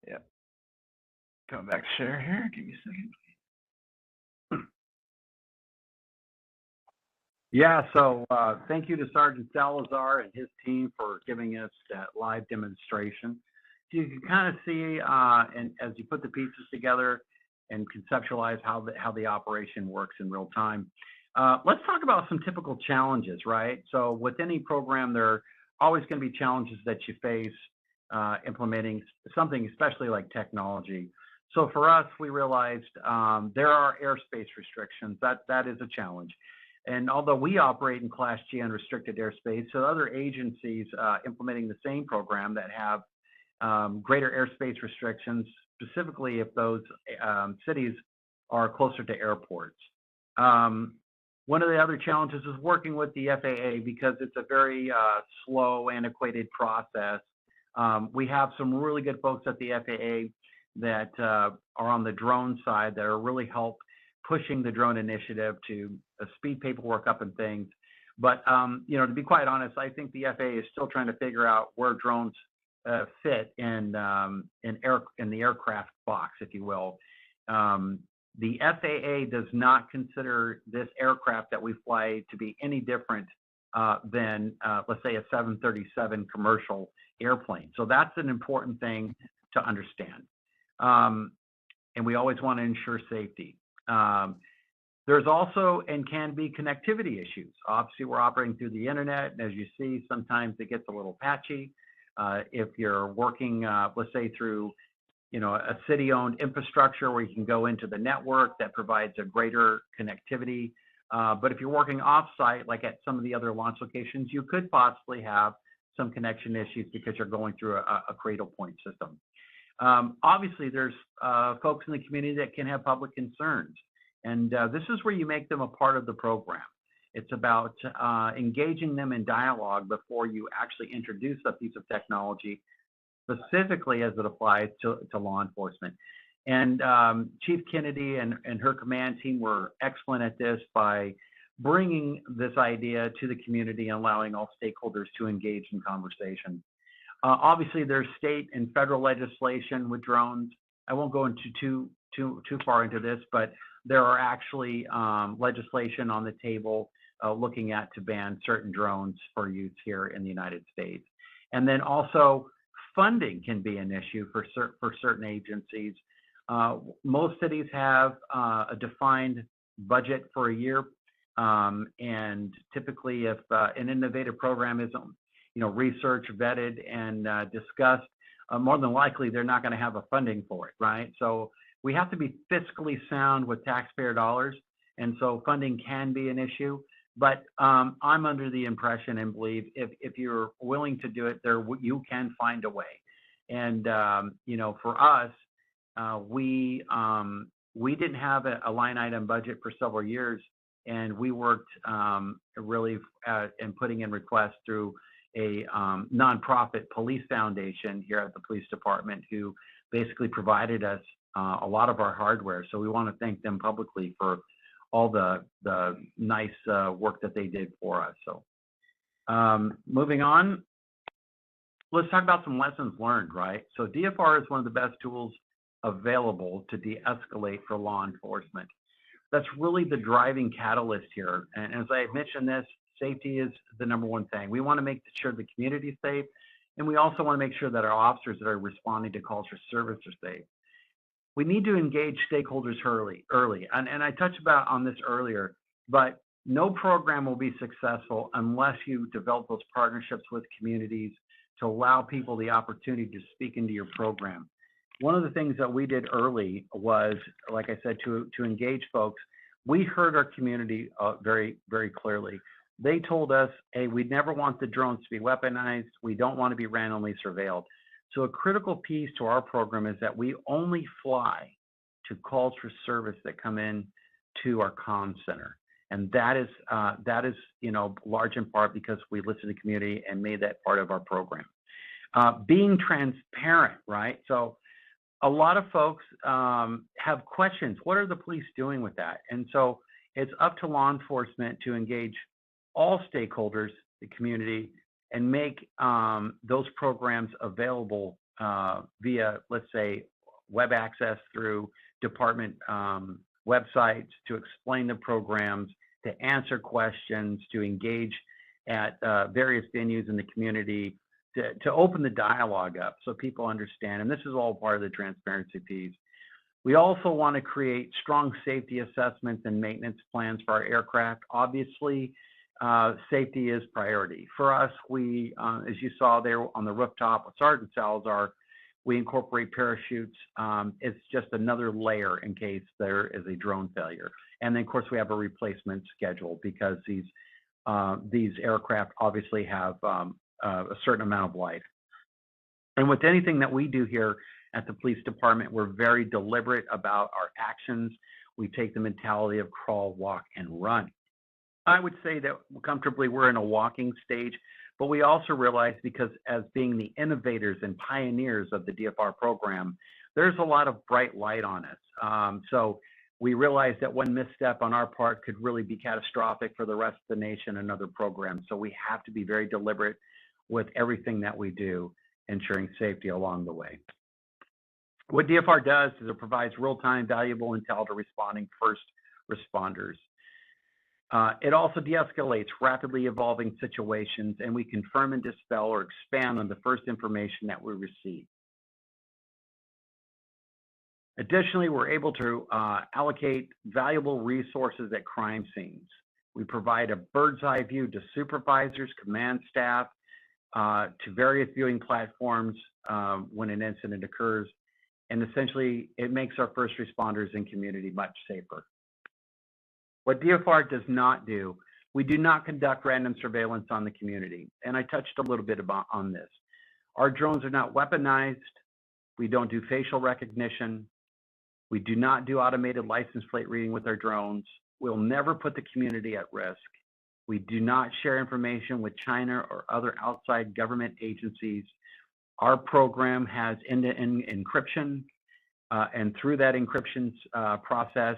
Yeah. Coming back to share here. Give me a second. Yeah, so thank you to Sergeant Salazar and his team for giving us that live demonstration. You can kind of see, and as you put the pieces together and conceptualize how the operation works in real time. Let's talk about some typical challenges, right? So with any program, there are always going to be challenges that you face implementing something, especially like technology. So for us, we realized there are airspace restrictions. That is a challenge. And although we operate in Class G unrestricted airspace, so other agencies implementing the same program that have greater airspace restrictions, specifically if those cities are closer to airports. One of the other challenges is working with the FAA because it's a very slow, antiquated process. We have some really good folks at the FAA that are on the drone side that are really help pushing the drone initiative to speed paperwork up and things. But, you know, to be quite honest, I think the FAA is still trying to figure out where drones fit in the aircraft box, if you will. The FAA does not consider this aircraft that we fly to be any different than, let's say, a 737 commercial airplane. So that's an important thing to understand. And we always want to ensure safety. There's also and can be connectivity issues. Obviously, we're operating through the internet, and as you see, sometimes it gets a little patchy. If you're working, let's say, through a city-owned infrastructure where you can go into the network that provides a greater connectivity. But if you're working off-site, like at some of the other launch locations, you could possibly have some connection issues because you're going through a cradle point system. Obviously, there's folks in the community that can have public concerns. And this is where you make them a part of the program. It's about engaging them in dialogue before you actually introduce a piece of technology, specifically as it applies to law enforcement. And Chief Kennedy and her command team were excellent at this by bringing this idea to the community and allowing all stakeholders to engage in conversation. Obviously, there's state and federal legislation with drones. I won't go into too far into this, but there are actually legislation on the table looking at to ban certain drones for use here in the United States. And then also funding can be an issue for certain agencies. Most cities have a defined budget for a year, and typically, if an innovative program isn't, researched, vetted, and discussed, more than likely they're not going to have a funding for it, right? So we have to be fiscally sound with taxpayer dollars, and so funding can be an issue. But I'm under the impression and believe if you're willing to do it, you can find a way. And for us, we didn't have a line item budget for several years, and we worked really in putting in requests through a nonprofit police foundation here at the police department, who basically provided us a lot of our hardware. So we want to thank them publicly for all the nice work that they did for us. So moving on, let's talk about some lessons learned, right? So DFR is one of the best tools available to de-escalate for law enforcement. That's really the driving catalyst here. And as I mentioned this, safety is the number one thing. We want to make sure the community is safe, and we also want to make sure that our officers that are responding to calls for service are safe. We need to engage stakeholders early. And I touched on this earlier, but no program will be successful unless you develop those partnerships with communities to allow people the opportunity to speak into your program. One of the things that we did early was, like I said, to engage folks. We heard our community very, very clearly. They told us, hey, we never want the drones to be weaponized. We don't want to be randomly surveilled. So a critical piece to our program is that we only fly to calls for service that come in to our comm center. And that is large in part because we listened to the community and made that part of our program. Being transparent, right? So a lot of folks have questions. What are the police doing with that? And so it's up to law enforcement to engage all stakeholders, the community, and make those programs available via, let's say, web access through department websites, to explain the programs, to answer questions, to engage at various venues in the community, to open the dialogue up so people understand. And this is all part of the transparency piece. We also want to create strong safety assessments and maintenance plans for our aircraft. Obviously, safety is priority. For us, we, as you saw there on the rooftop with Sergeant Salazar, we incorporate parachutes. It's just another layer in case there is a drone failure. And then, of course, we have a replacement schedule because these aircraft obviously have a certain amount of life. And with anything that we do here at the police department, we're very deliberate about our actions. We take the mentality of crawl, walk, and run. I would say that comfortably we're in a walking stage, but we also realize, because as being the innovators and pioneers of the DFR program, there's a lot of bright light on us. So we realize that one misstep on our part could really be catastrophic for the rest of the nation and other programs. So we have to be very deliberate with everything that we do. ensuring safety along the way. What DFR does is it provides real-time valuable intel to responding first responders. It also de-escalates rapidly evolving situations, and we confirm and dispel or expand on the first information that we receive. Additionally, we're able to allocate valuable resources at crime scenes. We provide a bird's eye view to supervisors, command staff, to various viewing platforms when an incident occurs. And essentially, it makes our first responders and community much safer. What DFR does not do, we do not conduct random surveillance on the community. And I touched a little bit on this. Our drones are not weaponized. We don't do facial recognition. We do not do automated license plate reading with our drones. We'll never put the community at risk. We do not share information with China or other outside government agencies. Our program has end-to-end encryption, and through that encryption process,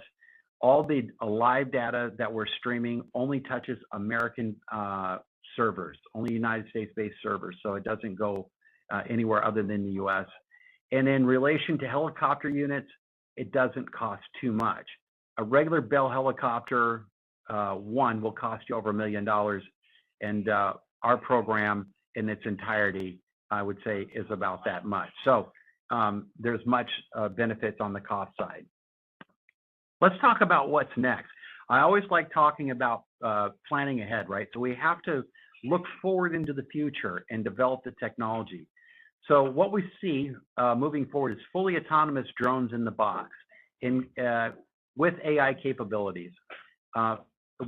all the live data that we're streaming only touches American servers, only United States-based servers, so it doesn't go anywhere other than the US. And in relation to helicopter units, it doesn't cost too much. A regular Bell helicopter, one, will cost you over $1 million, and our program in its entirety, I would say, is about that much. So there's much benefits on the cost side. Let's talk about what's next. I always like talking about planning ahead, right? So we have to look forward into the future and develop the technology. So what we see moving forward is fully autonomous drones in the box with AI capabilities.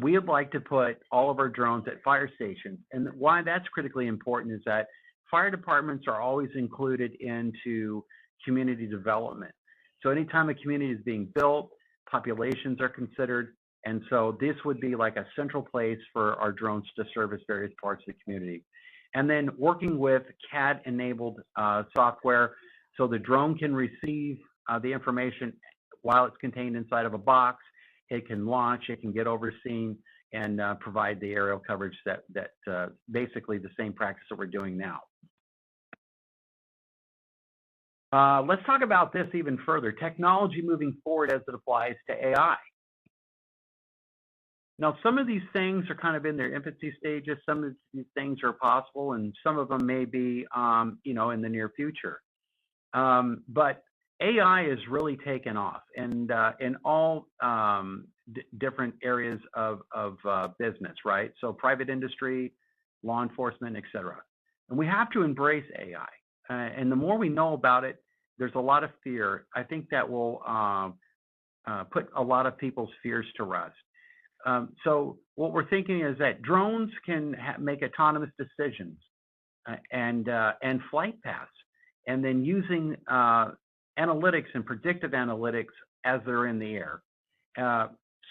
We would like to put all of our drones at fire stations. And why that's critically important is that fire departments are always included into community development. So anytime a community is being built, populations are considered. And so this would be like a central place for our drones to service various parts of the community. And then working with CAD-enabled software, so the drone can receive the information while it's contained inside of a box. It can launch, it can get overseen, and provide the aerial coverage that basically the same practice that we're doing now. Let's talk about this even further. Technology moving forward as it applies to AI. Now, some of these things are kind of in their infancy stages. Some of these things are possible, and some of them may be, in the near future. But AI is really taken off, and in all different areas of business, right? So private industry, law enforcement, et cetera. And we have to embrace AI. And the more we know about it, there's a lot of fear. I think that will put a lot of people's fears to rest. So what we're thinking is that drones can make autonomous decisions and flight paths, and then using analytics and predictive analytics as they're in the air.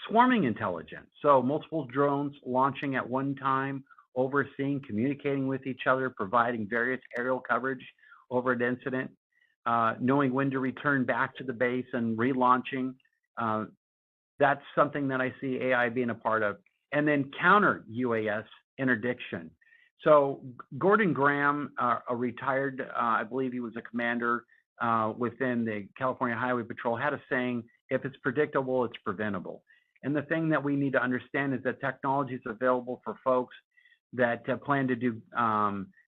Swarming intelligence, so multiple drones launching at one time, overseeing, communicating with each other, providing various aerial coverage over an incident, knowing when to return back to the base and relaunching. That's something that I see AI being a part of. And then counter UAS interdiction. So Gordon Graham, a retired, I believe he was a commander within the California Highway Patrol, had a saying, if it's predictable, it's preventable. And the thing that we need to understand is that technology is available for folks that plan to do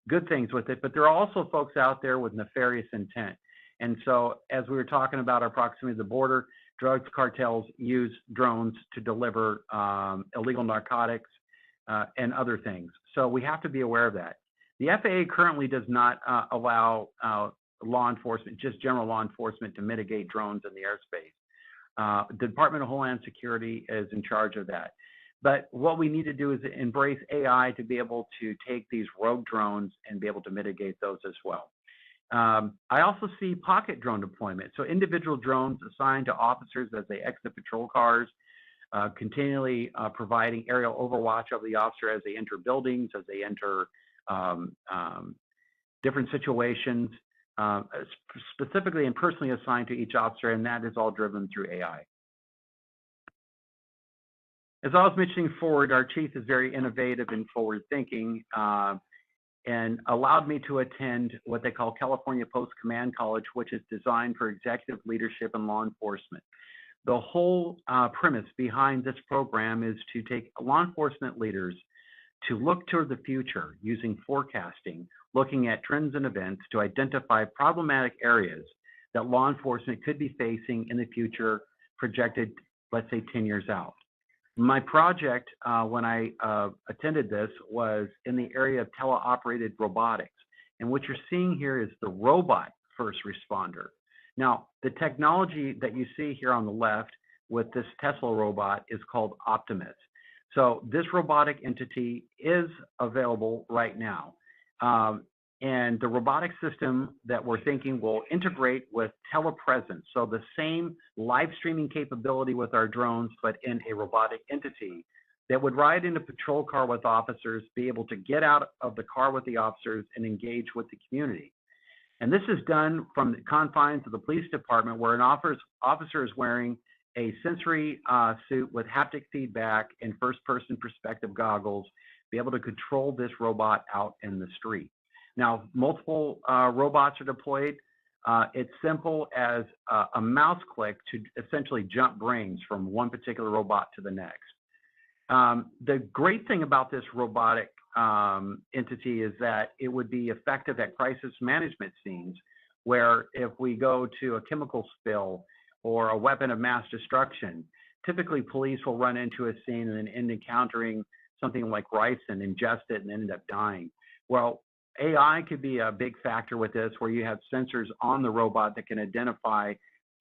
good things with it, but there are also folks out there with nefarious intent. And so as we were talking about our proximity to the border, drugs cartels use drones to deliver illegal narcotics and other things. So we have to be aware of that. The FAA currently does not allow law enforcement, just general law enforcement, to mitigate drones in the airspace. The Department of Homeland Security is in charge of that. But what we need to do is embrace AI to be able to take these rogue drones and be able to mitigate those as well. I also see pocket drone deployment. So individual drones assigned to officers as they exit patrol cars, continually providing aerial overwatch of the officer as they enter buildings, as they enter different situations, specifically and personally assigned to each officer, and that is all driven through AI. As I was mentioning forward, our chief is very innovative and forward thinking. and allowed me to attend what they call California Post Command College, which is designed for executive leadership and law enforcement. The whole premise behind this program is to take law enforcement leaders to look toward the future using forecasting, looking at trends and events to identify problematic areas that law enforcement could be facing in the future, projected, let's say, 10 years out. My project, when I attended this, was in the area of teleoperated robotics. And what you're seeing here is the robot first responder. Now, the technology that you see here on the left with this Tesla robot is called Optimus. So this robotic entity is available right now. And the robotic system that we're thinking will integrate with telepresence. So the same live streaming capability with our drones, but in a robotic entity that would ride in a patrol car with officers, be able to get out of the car with the officers and engage with the community. And this is done from the confines of the police department, where an officer is wearing a sensory suit with haptic feedback and first-person perspective goggles, be able to control this robot out in the street. Now, multiple robots are deployed. It's simple as a mouse click to essentially jump brains from one particular robot to the next. The great thing about this robotic entity is that it would be effective at crisis management scenes, where if we go to a chemical spill or a weapon of mass destruction, typically police will run into a scene and then end encountering something like rice and ingest it and end up dying. Well, AI could be a big factor with this, where you have sensors on the robot that can identify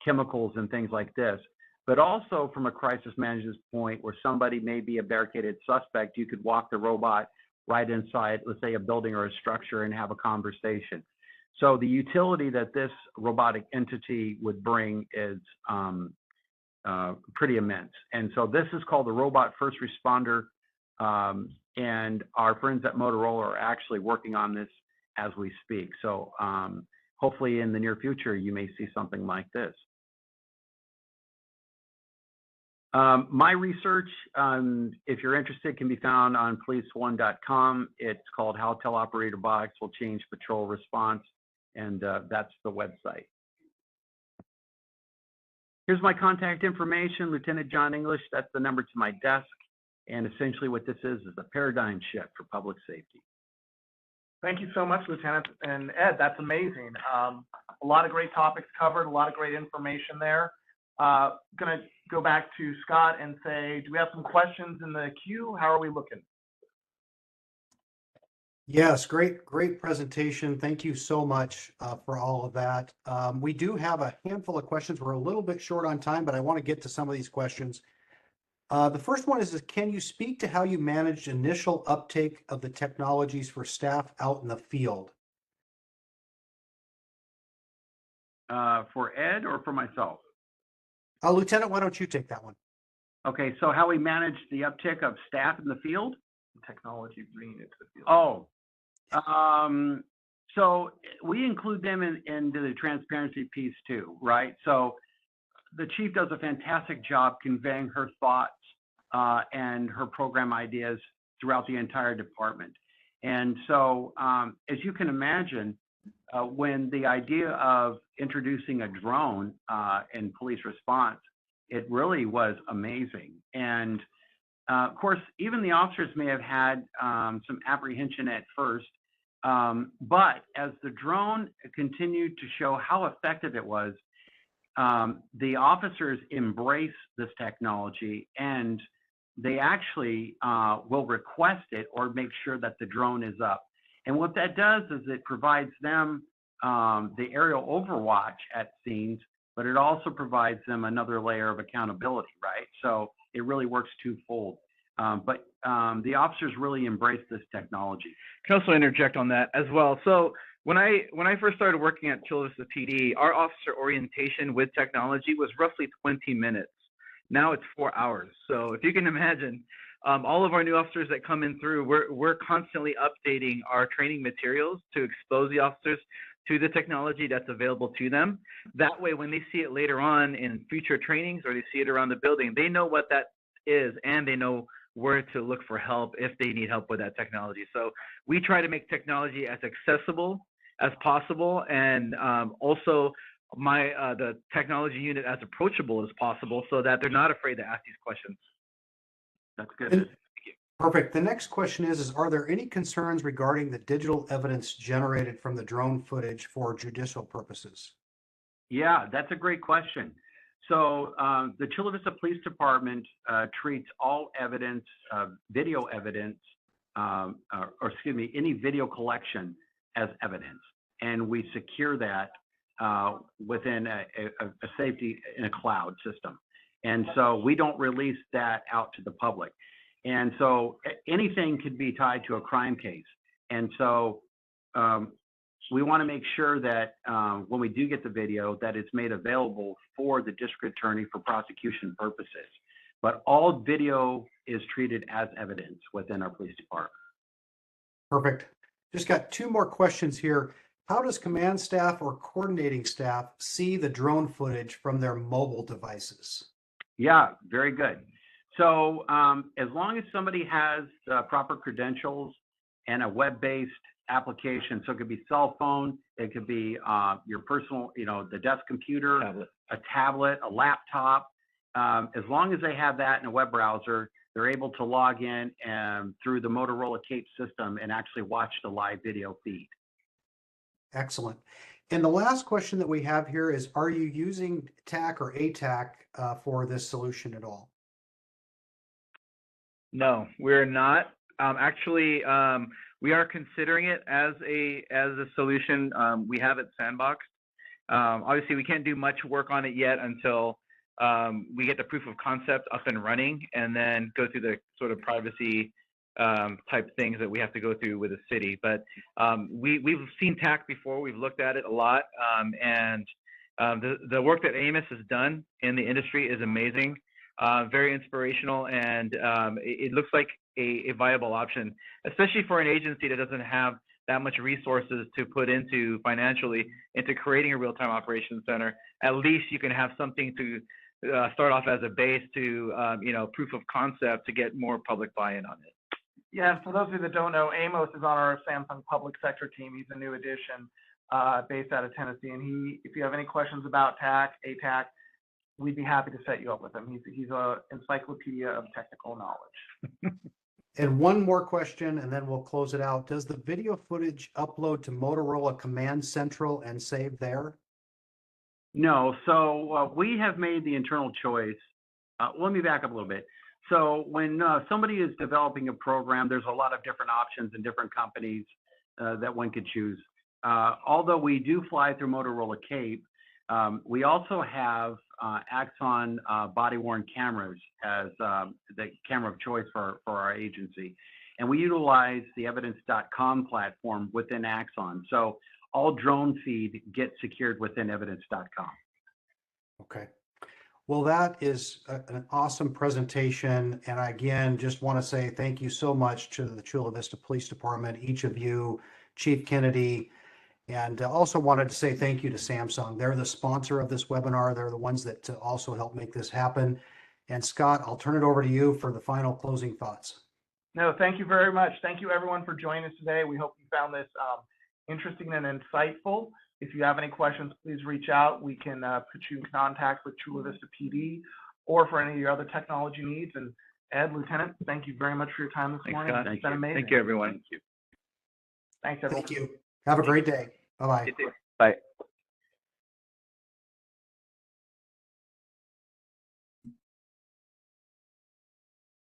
chemicals and things like this. But also from a crisis management point, where somebody may be a barricaded suspect, you could walk the robot right inside, let's say, a building or a structure and have a conversation. So the utility that this robotic entity would bring is pretty immense. And so this is called the Robot First Responder. And our friends at Motorola are actually working on this as we speak. So hopefully in the near future, you may see something like this. My research, if you're interested, can be found on policeone.com. It's called How Teleoperated Robotics Will Change Patrol Response, and that's the website. Here's my contact information, Lieutenant John English. That's the number to my desk. And essentially what this is a paradigm shift for public safety. Thank you so much, Lieutenant. And Ed, that's amazing. A lot of great topics covered, a lot of great information there. Gonna go back to Scott and say, do we have some questions in the queue? How are we looking? Yes, great presentation. Thank you so much for all of that. We do have a handful of questions. We're a little bit short on time, but I want to get to some of these questions. The first one is, can you speak to how you managed initial uptake of the technologies for staff out in the field? For Ed or for myself? Lieutenant, why don't you take that one? Okay, so how we managed the uptick of staff in the field? Technology bringing it to the field. Oh, so we include them into the transparency piece too, right? So the chief does a fantastic job conveying her thoughts and her program ideas throughout the entire department. And so, as you can imagine, when the idea of introducing a drone in police response, it really was amazing. And of course, even the officers may have had some apprehension at first, but as the drone continued to show how effective it was, the officers embrace this technology, and they actually will request it or make sure that the drone is up. And what that does is it provides them the aerial overwatch at scenes, but it also provides them another layer of accountability, right? So it really works twofold. But the officers really embrace this technology. Can also interject on that as well. So when I first started working at Chula Vista PD, our officer orientation with technology was roughly 20 minutes. Now it's 4 hours. So if you can imagine, all of our new officers that come in through, we're constantly updating our training materials to expose the officers to the technology that's available to them. That way, when they see it later on in future trainings or they see it around the building, they know what that is and they know where to look for help if they need help with that technology. So we try to make technology as accessible as possible, and also the technology unit as approachable as possible, so that they're not afraid to ask these questions. That's good. Perfect. The next question is are there any concerns regarding the digital evidence generated from the drone footage for judicial purposes? Yeah, that's a great question. So the Chula Vista Police Department treats all evidence, video evidence, or excuse me, any video collection as evidence. And we secure that within a safety in a cloud system. And so we don't release that out to the public. And so anything could be tied to a crime case. And so we want to make sure that when we do get the video, that it's made available for the district attorney for prosecution purposes. But all video is treated as evidence within our police department. Perfect. Just got two more questions here. How does command staff or coordinating staff see the drone footage from their mobile devices? Yeah, very good. So as long as somebody has proper credentials and a web-based application, so it could be cell phone, it could be your personal, the desk computer, a tablet, a laptop. As long as they have that in a web browser, they're able to log in through the Motorola Cape system and actually watch the live video feed. Excellent. And the last question that we have here is, are you using TAC or ATAC for this solution at all? No, we're not. Actually, we are considering it as a solution. We have it sandboxed. Obviously, we can't do much work on it yet until we get the proof of concept up and running, and then go through the sort of privacy type things that we have to go through with the city. But we've seen TAC before. We've looked at it a lot, and the work that Amos has done in the industry is amazing. Very inspirational, and it looks like a viable option, especially for an agency that doesn't have that much resources to put into financially into creating a real-time operations center. At least you can have something to start off as a base to proof of concept to get more public buy-in on it. Yeah, for those of you that don't know, Amos is on our Samsung public sector team. He's a new addition based out of Tennessee, and if you have any questions about TAC, ATAC, we'd be happy to set you up with him. He's an encyclopedia of technical knowledge. And one more question, and then we'll close it out. Does the video footage upload to Motorola Command Central and save there? No. So we have made the internal choice. Let me back up a little bit. So when somebody is developing a program, there's a lot of different options and different companies that one could choose. Although we do fly through Motorola Cape, we also have Axon body-worn cameras as the camera of choice for our agency. And we utilize the evidence.com platform within Axon. So all drone feed gets secured within evidence.com. Okay. Well, that is an awesome presentation. And I, again, just want to say thank you so much to the Chula Vista Police Department, each of you, Chief Kennedy, and also wanted to say thank you to Samsung. They're the sponsor of this webinar. They're the ones that also help make this happen. And Scott, I'll turn it over to you for the final closing thoughts. No, thank you very much. Thank you everyone for joining us today. We hope you found this interesting and insightful. If you have any questions, please reach out. We can put you in contact with Chula Vista PD or for any of your other technology needs. And Ed, Lieutenant, thank you very much for your time this morning. Scott. It's been amazing. Thank you, everyone. Thanks, everyone. Thank you. Have a great day. Bye-bye. Bye.